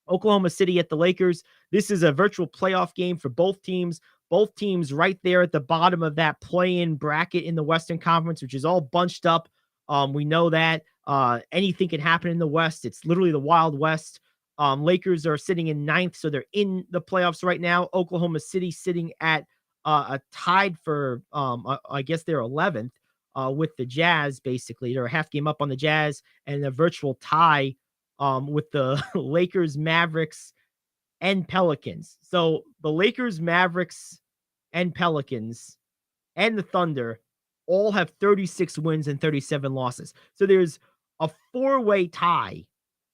Oklahoma City at the Lakers. This is a virtual playoff game for both teams. Both teams right there at the bottom of that play-in bracket in the Western Conference, which is all bunched up. We know that anything can happen in the West. It's literally the Wild West. Lakers are sitting in 9th, so they're in the playoffs right now. Oklahoma City sitting at a tied for, I guess they're 11th with the Jazz, basically. They're a half game up on the Jazz and a virtual tie with the Lakers, Mavericks, and Pelicans. So the Lakers, Mavericks, and Pelicans and the Thunder all have 36 wins and 37 losses. So there's a 4-way tie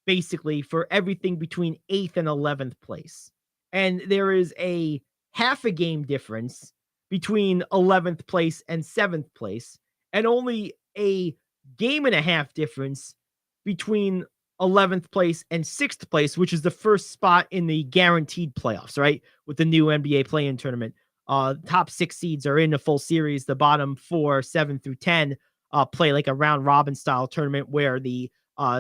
basically for everything between 8th and 11th place. And there is a half a game difference between 11th place and 7th place, and only a game and a half difference between 11th place and 6th place, which is the first spot in the guaranteed playoffs, right? With the new NBA play-in tournament. Top 6 seeds are in a full series. The bottom 4, 7 through 10, play like a round robin style tournament where the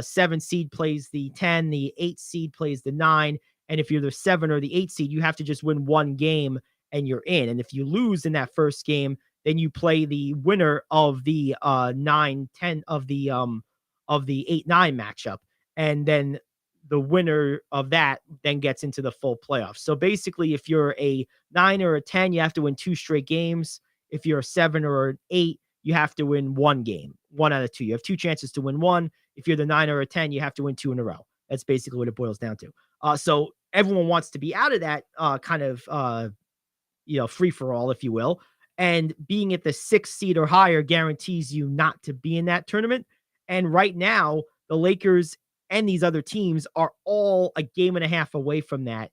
7 seed plays the 10, the 8 seed plays the 9. And if you're the 7 or the 8 seed, you have to just win one game and you're in. And if you lose in that first game, then you play the winner of the 9-10 of the 8-9 matchup. And then the winner of that then gets into the full playoffs. So basically, if you're a 9 or a 10, you have to win 2 straight games. If you're a 7 or an 8, you have to win 1 game, 1 out of 2. You have 2 chances to win 1. If you're the 9 or a 10, you have to win 2 in a row. That's basically what it boils down to. So everyone wants to be out of that kind of free for all, if you will. And being at the 6th seed or higher guarantees you not to be in that tournament. And right now, the Lakers and these other teams are all a game and a half away from that.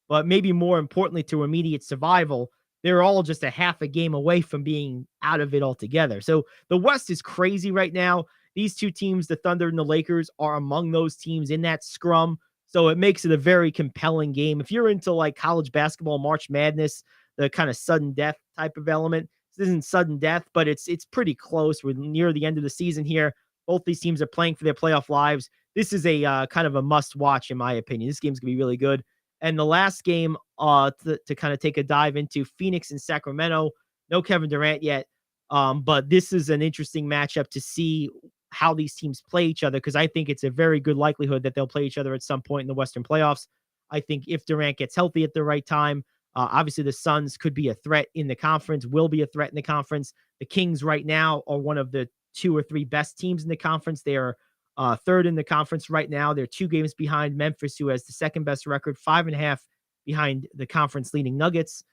But maybe more importantly to immediate survival, they're all just a half a game away from being out of it altogether. So the West is crazy right now. These 2 teams, the Thunder and the Lakers, are among those teams in that scrum. So it makes it a very compelling game. If you're into like college basketball, March Madness, the kind of sudden death type of element, this isn't sudden death, but it's pretty close. We're near the end of the season here. Both these teams are playing for their playoff lives. This is a kind of a must watch, in my opinion. This game's going to be really good. And the last game to kind of take a dive into, Phoenix and Sacramento. No Kevin Durant yet, but this is an interesting matchup to see how these teams play each other, because I think it's a very good likelihood that they'll play each other at some point in the Western playoffs. I think if Durant gets healthy at the right time, obviously the Suns could be a threat in the conference, will be a threat in the conference. The Kings right now are one of the 2 or 3 best teams in the conference. They are 3rd in the conference right now. They're 2 games behind Memphis, who has the 2nd best record, 5.5 behind the conference leading Nuggets.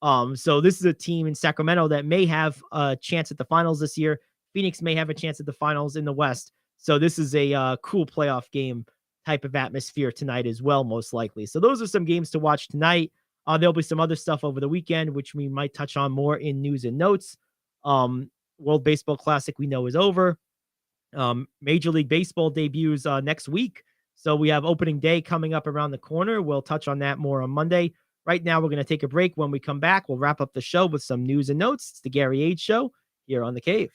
So this is a team in Sacramento that may have a chance at the finals this year. Phoenix may have a chance at the finals in the West. So this is a cool playoff game type of atmosphere tonight as well, most likely. So those are some games to watch tonight. There'll be some other stuff over the weekend, which we might touch on more in news and notes. World Baseball Classic we know is over. Major League Baseball debuts next week. So we have opening day coming up around the corner. We'll touch on that more on Monday. Right now, we're going to take a break. When we come back, we'll wrap up the show with some news and notes. It's the Gary Ayd Show here on The Cave.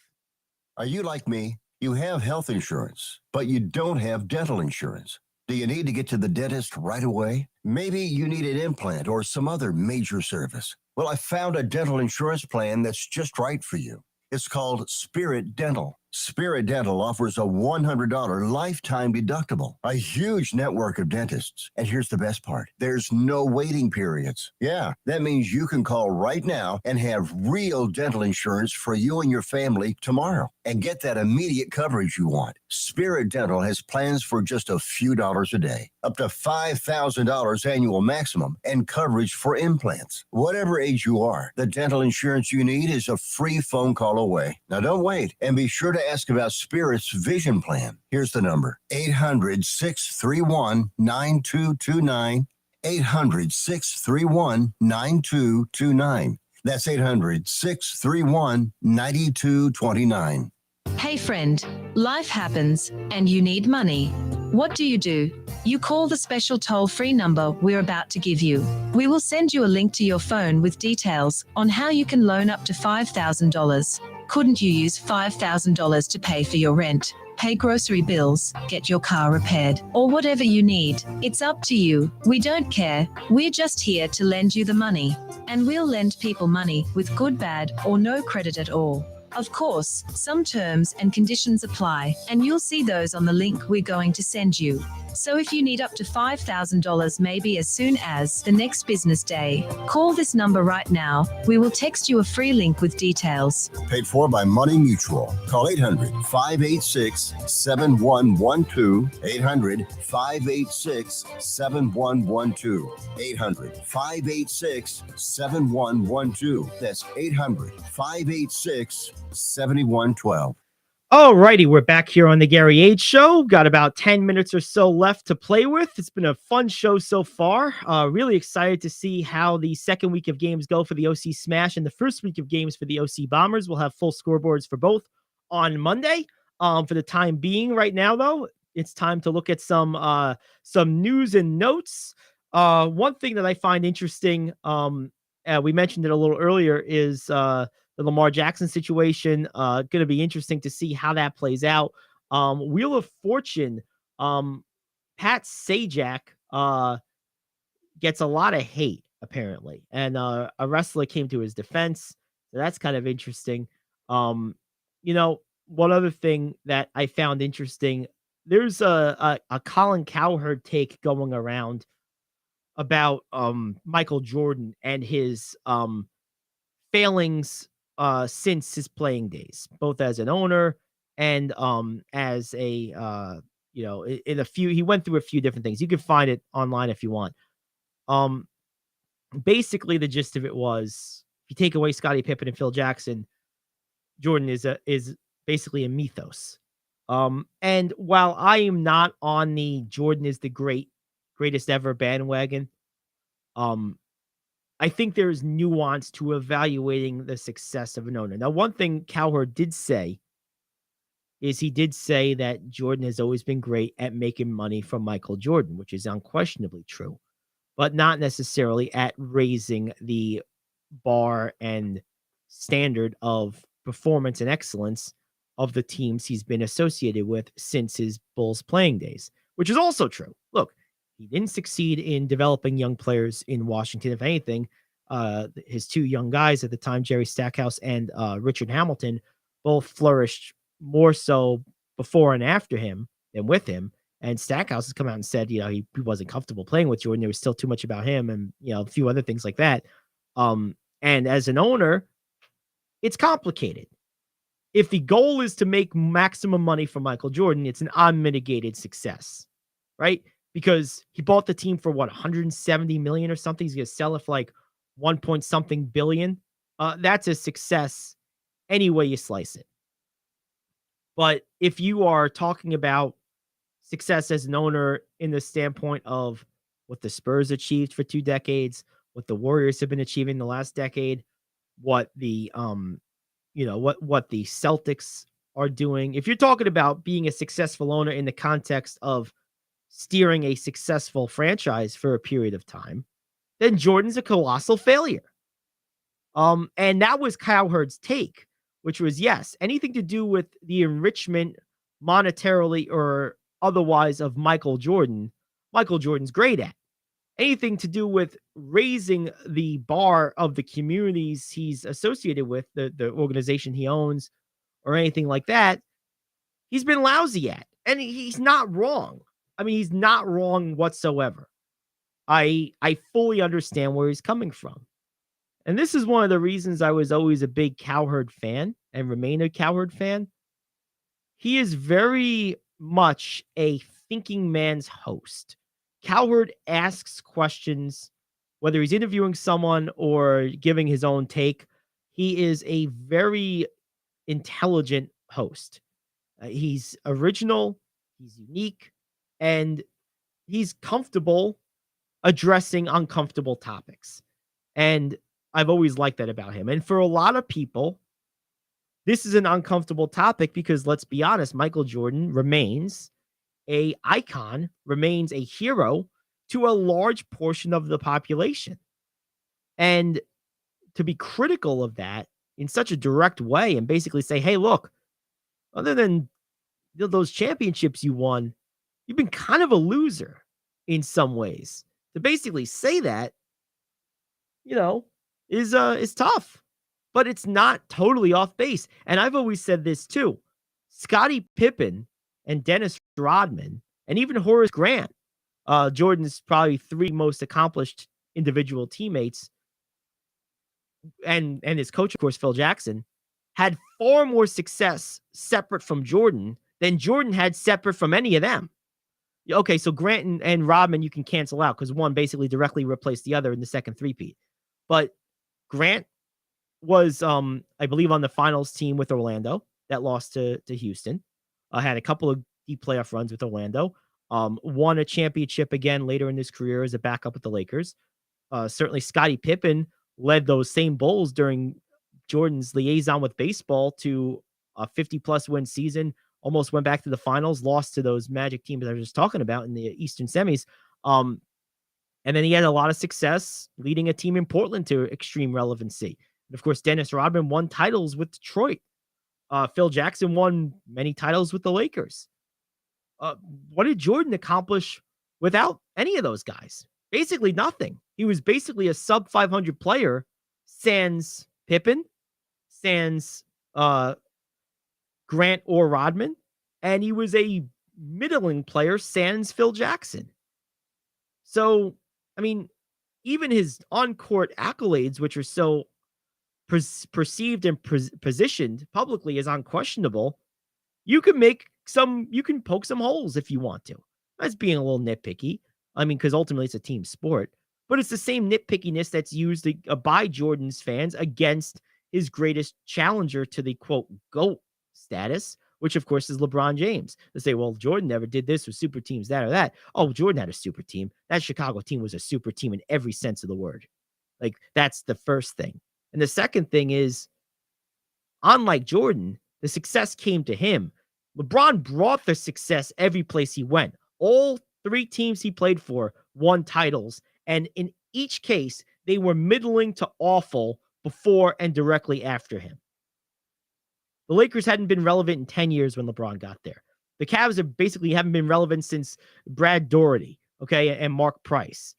Are you like me? You have health insurance, but you don't have dental insurance. Do you need to get to the dentist right away? Maybe you need an implant or some other major service. Well, I found a dental insurance plan that's just right for you. It's called Spirit Dental. Spirit Dental offers a $100 lifetime deductible, a huge network of dentists. And here's the best part. There's no waiting periods. Yeah, that means you can call right now and have real dental insurance for you and your family tomorrow and get that immediate coverage you want. Spirit Dental has plans for just a few dollars a day, up to $5,000 annual maximum, and coverage for implants. Whatever age you are, the dental insurance you need is a free phone call away. Now don't wait, and be sure to ask about Spirit's vision plan. Here's the number: 800-631-9229. 800-631-9229. That's 800-631-9229. Hey friend, life happens and you need money. What do? You call the special toll-free number we're about to give you. We will send you a link to your phone with details on how you can loan up to $5,000. Couldn't you use $5,000 to pay for your rent, pay grocery bills, get your car repaired, or whatever you need? It's up to you. We don't care. We're just here to lend you the money. And we'll lend people money with good, bad, or no credit at all. Of course, some terms and conditions apply, and you'll see those on the link we're going to send you. So if you need up to $5,000 maybe as soon as the next business day, call this number right now. We will text you a free link with details. Paid for by Money Mutual. Call 800-586-7112. 800-586-7112. 800-586-7112. That's 800-586-7112. All righty, we're back here on the Gary Ayd Show. Got about 10 minutes or so left to play with. It's been a fun show so far. Really excited to see how the second week of games go for the OC Smash and the first week of games for the OC Bombers. We'll have full scoreboards for both on Monday. For the time being right now, though, it's time to look at some news and notes. One thing that I find interesting, we mentioned it a little earlier, is the Lamar Jackson situation. Going to be interesting to see how that plays out. Wheel of Fortune, Pat Sajak gets a lot of hate, apparently. And a wrestler came to his defense. So that's kind of interesting. One other thing that I found interesting, there's a Colin Cowherd take going around about Michael Jordan and his failings since his playing days, both as an owner and as a he went through a few different things. You can find it online if you want. Basically the gist of it was, if you take away Scottie Pippen and Phil Jackson, Jordan is basically a mythos. And while I am not on the Jordan is the greatest ever bandwagon, I think there's nuance to evaluating the success of an owner. Now, one thing Cowherd did say is he did say that Jordan has always been great at making money from Michael Jordan, which is unquestionably true, but not necessarily at raising the bar and standard of performance and excellence of the teams he's been associated with since his Bulls playing days, which is also true. Look, he didn't succeed in developing young players in Washington. If anything, his two young guys at the time, Jerry Stackhouse and Richard Hamilton, both flourished more so before and after him than with him. And Stackhouse has come out and said, he wasn't comfortable playing with Jordan. There was still too much about him and, a few other things like that. And as an owner, it's complicated. If the goal is to make maximum money from Michael Jordan, it's an unmitigated success, right? Because he bought the team for $170 million or something. He's going to sell it for like 1 point something billion. That's a success any way you slice it. But if you are talking about success as an owner in the standpoint of what the Spurs achieved for 2 decades, what the Warriors have been achieving the last decade, what the what the Celtics are doing. If you're talking about being a successful owner in the context of steering a successful franchise for a period of time, then Jordan's a colossal failure. And that was Cowherd's take, which was, yes, anything to do with the enrichment monetarily or otherwise of Michael Jordan's great at. Anything to do with raising the bar of the communities he's associated with, the organization he owns, or anything like that, he's been lousy at. And he's not wrong. I mean, he's not wrong whatsoever. I fully understand where he's coming from. And this is one of the reasons I was always a big Cowherd fan and remain a Cowherd fan. He is very much a thinking man's host. Cowherd asks questions, whether he's interviewing someone or giving his own take. He is a very intelligent host. He's original, he's unique, and he's comfortable addressing uncomfortable topics. And I've always liked that about him. And for a lot of people, this is an uncomfortable topic because, let's be honest, Michael Jordan remains an icon, remains a hero to a large portion of the population. And to be critical of that in such a direct way and basically say, hey, look, other than those championships you won, you've been kind of a loser in some ways. To basically say that, is tough, but it's not totally off base. And I've always said this too. Scottie Pippen and Dennis Rodman and even Horace Grant, Jordan's probably 3 most accomplished individual teammates, and his coach, of course, Phil Jackson, had far more success separate from Jordan than Jordan had separate from any of them. Okay, so Grant and Rodman you can cancel out because one basically directly replaced the other in the second three-peat. But Grant was, I believe, on the finals team with Orlando that lost to Houston. Had a couple of deep playoff runs with Orlando. Won a championship again later in his career as a backup with the Lakers. Certainly Scottie Pippen led those same Bulls during Jordan's liaison with baseball to a 50-plus win season, almost went back to the finals, lost to those Magic teams I was just talking about in the Eastern semis. And then he had a lot of success leading a team in Portland to extreme relevancy. And of course, Dennis Rodman won titles with Detroit. Phil Jackson won many titles with the Lakers. What did Jordan accomplish without any of those guys? Basically nothing. He was basically a sub 500 player, sans Pippen, sans Grant or Rodman, and he was a middling player, sans Phil Jackson. So, I mean, even his on-court accolades, which are so perceived and positioned publicly as unquestionable, you can poke some holes if you want to. That's being a little nitpicky. I mean, because ultimately it's a team sport, but it's the same nitpickiness that's used by Jordan's fans against his greatest challenger to the quote GOAT status, which of course is LeBron James. They say, well, Jordan never did this with super teams, that or that. Oh, Jordan had a super team. That Chicago team was a super team in every sense of the word. Like, that's the first thing. And the second thing is, unlike Jordan, the success came to him. LeBron brought the success every place he went. All 3 teams he played for won titles, and in each case, they were middling to awful before and directly after him. The Lakers hadn't been relevant in 10 years when LeBron got there. The Cavs haven't been relevant since Brad Doherty, okay, and Mark Price.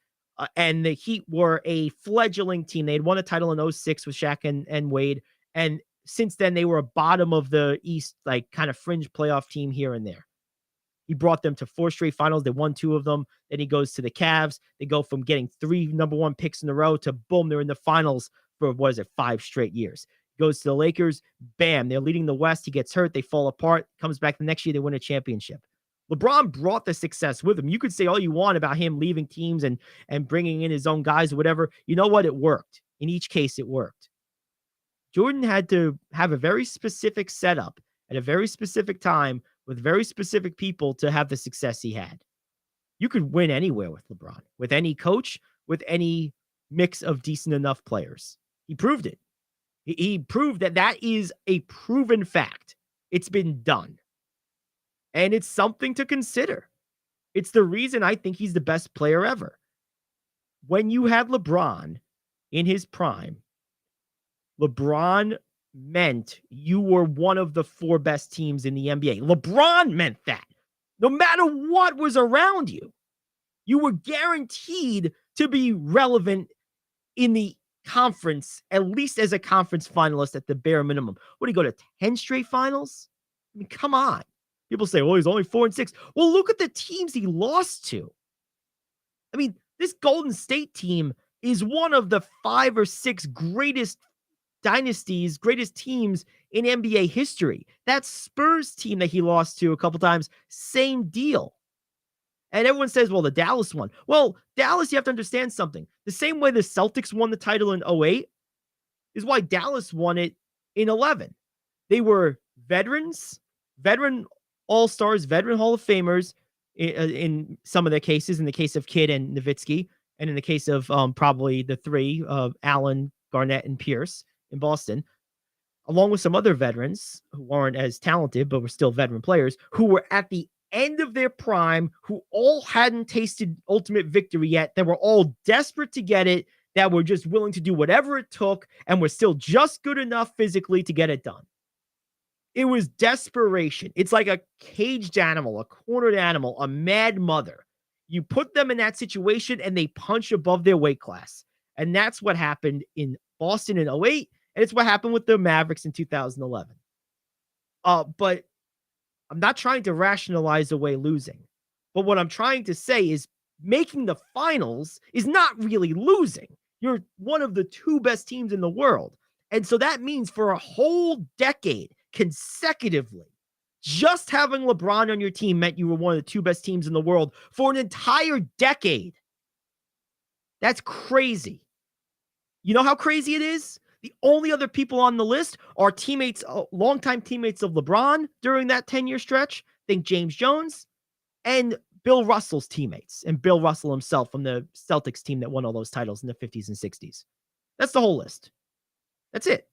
And the Heat were a fledgling team. They had won a title in 2006 with Shaq and Wade, and since then, they were a bottom of the East, like kind of fringe playoff team here and there. He brought them to 4 straight finals. They won 2 of them. Then he goes to the Cavs. They go from getting 3 number 1 picks in a row to boom, they're in the finals for 5 straight years. Goes to the Lakers. Bam, they're leading the West. He gets hurt. They fall apart. Comes back the next year. They win a championship. LeBron brought the success with him. You could say all you want about him leaving teams and bringing in his own guys or whatever. You know what? It worked. In each case, it worked. Jordan had to have a very specific setup at a very specific time with very specific people to have the success he had. You could win anywhere with LeBron, with any coach, with any mix of decent enough players. He proved it. He proved that is a proven fact. It's been done. And it's something to consider. It's the reason I think he's the best player ever. When you have LeBron in his prime, LeBron meant you were one of the 4 best teams in the NBA. LeBron meant that. No matter what was around you, you were guaranteed to be relevant in the conference, at least as a conference finalist at the bare minimum. What, do you go to 10 straight finals? I mean, come on. People say, well, he's only 4-6. Well, look at the teams he lost to. I mean, this Golden State team is one of the 5 or 6 greatest dynasties, greatest teams in NBA history. That Spurs team that he lost to a couple times, same deal. And everyone says, well, the Dallas one. Well, Dallas, you have to understand something. The same way the Celtics won the title in 2008 is why Dallas won it in 2011. They were veteran all-stars, veteran Hall of Famers in some of their cases, in the case of Kidd and Nowitzki, and in the case of probably the 3 of Allen, Garnett, and Pierce in Boston, along with some other veterans who weren't as talented, but were still veteran players, who were at the end of their prime, who all hadn't tasted ultimate victory yet, that were all desperate to get it, that were just willing to do whatever it took, and were still just good enough physically to get it done. It was desperation. It's like a caged animal, a cornered animal, a mad mother. You put them in that situation and they punch above their weight class. And that's what happened in Boston in 2008. And it's what happened with the Mavericks in 2011. But I'm not trying to rationalize away losing. But what I'm trying to say is making the finals is not really losing. You're one of the two best teams in the world. And so that means for a whole decade consecutively, just having LeBron on your team meant you were one of the two best teams in the world for an entire decade. That's crazy. You know how crazy it is? The only other people on the list are teammates, longtime teammates of LeBron during that 10-year stretch. Think James Jones and Bill Russell's teammates, and Bill Russell himself from the Celtics team that won all those titles in the 50s and 60s. That's the whole list. That's it.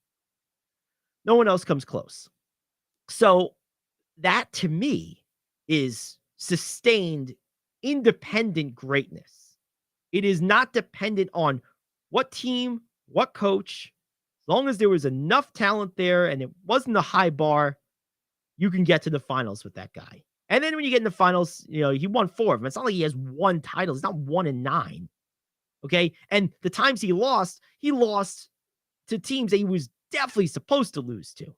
No one else comes close. So that to me is sustained, independent greatness. It is not dependent on what team, what coach. As long as there was enough talent there and it wasn't a high bar, you can get to the finals with that guy. And then when you get in the finals, you know, he won 4 of them. It's not like he has one title. It's not 1 and 9. Okay. And the times he lost to teams that he was definitely supposed to lose to.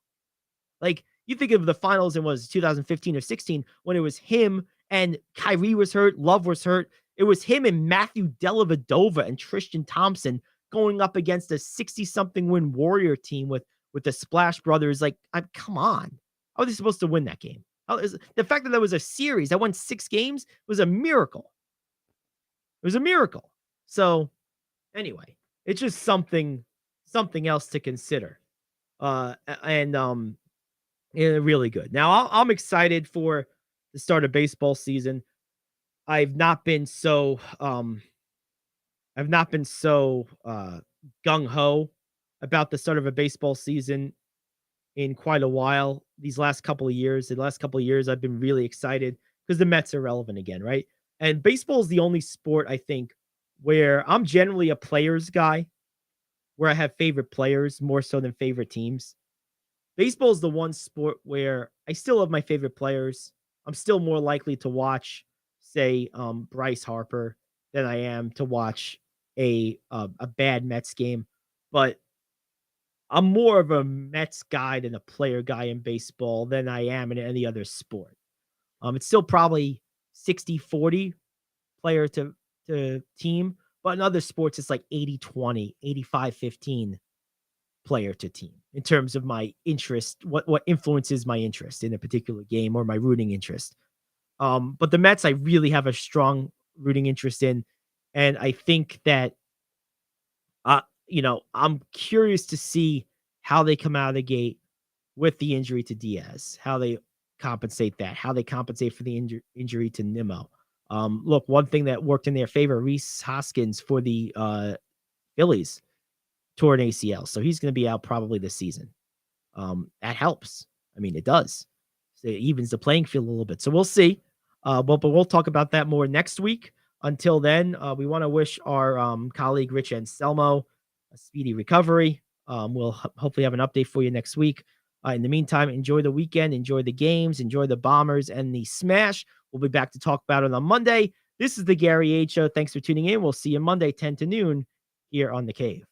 Like, you think of the finals in 2015 or 16 when it was him and Kyrie was hurt, Love was hurt. It was him and Matthew Dellavedova and Tristan Thompson going up against a 60-something win Warrior team with the Splash Brothers. Like, come on. How are they supposed to win that game? The fact that there was a series that won 6 games was a miracle. It was a miracle. So, anyway, it's just something else to consider. Really good. Now, I'm excited for the start of baseball season. I've not been so gung-ho about the start of a baseball season in quite a while. The last couple of years, I've been really excited because the Mets are relevant again, right? And baseball is the only sport, I think, where I'm generally a players guy, where I have favorite players more so than favorite teams. Baseball is the one sport where I still have my favorite players. I'm still more likely to watch, say, Bryce Harper than I am to watch a bad Mets game. But I'm more of a Mets guy than a player guy in baseball than I am in any other sport. It's still probably 60-40 player to team, but in other sports, it's like 80-20, 85-15 player to team in terms of my interest, what influences my interest in a particular game or my rooting interest. But the Mets, I really have a strong rooting interest in. And I think that, I'm curious to see how they come out of the gate with the injury to Diaz, how they compensate that, how they compensate for the injury to Nimmo. Look, one thing that worked in their favor, Rhys Hoskins for the Phillies tore an ACL. So he's going to be out probably this season. That helps. I mean, it does. It evens the playing field a little bit. So we'll see. But we'll talk about that more next week. Until then, we want to wish our colleague Rich Anselmo a speedy recovery. We'll hopefully have an update for you next week. In the meantime, enjoy the weekend, enjoy the games, enjoy the Bombers and the Smash. We'll be back to talk about it on Monday. This is the Gary Ayd Show. Thanks for tuning in. We'll see you Monday, 10 to noon here on The Cave.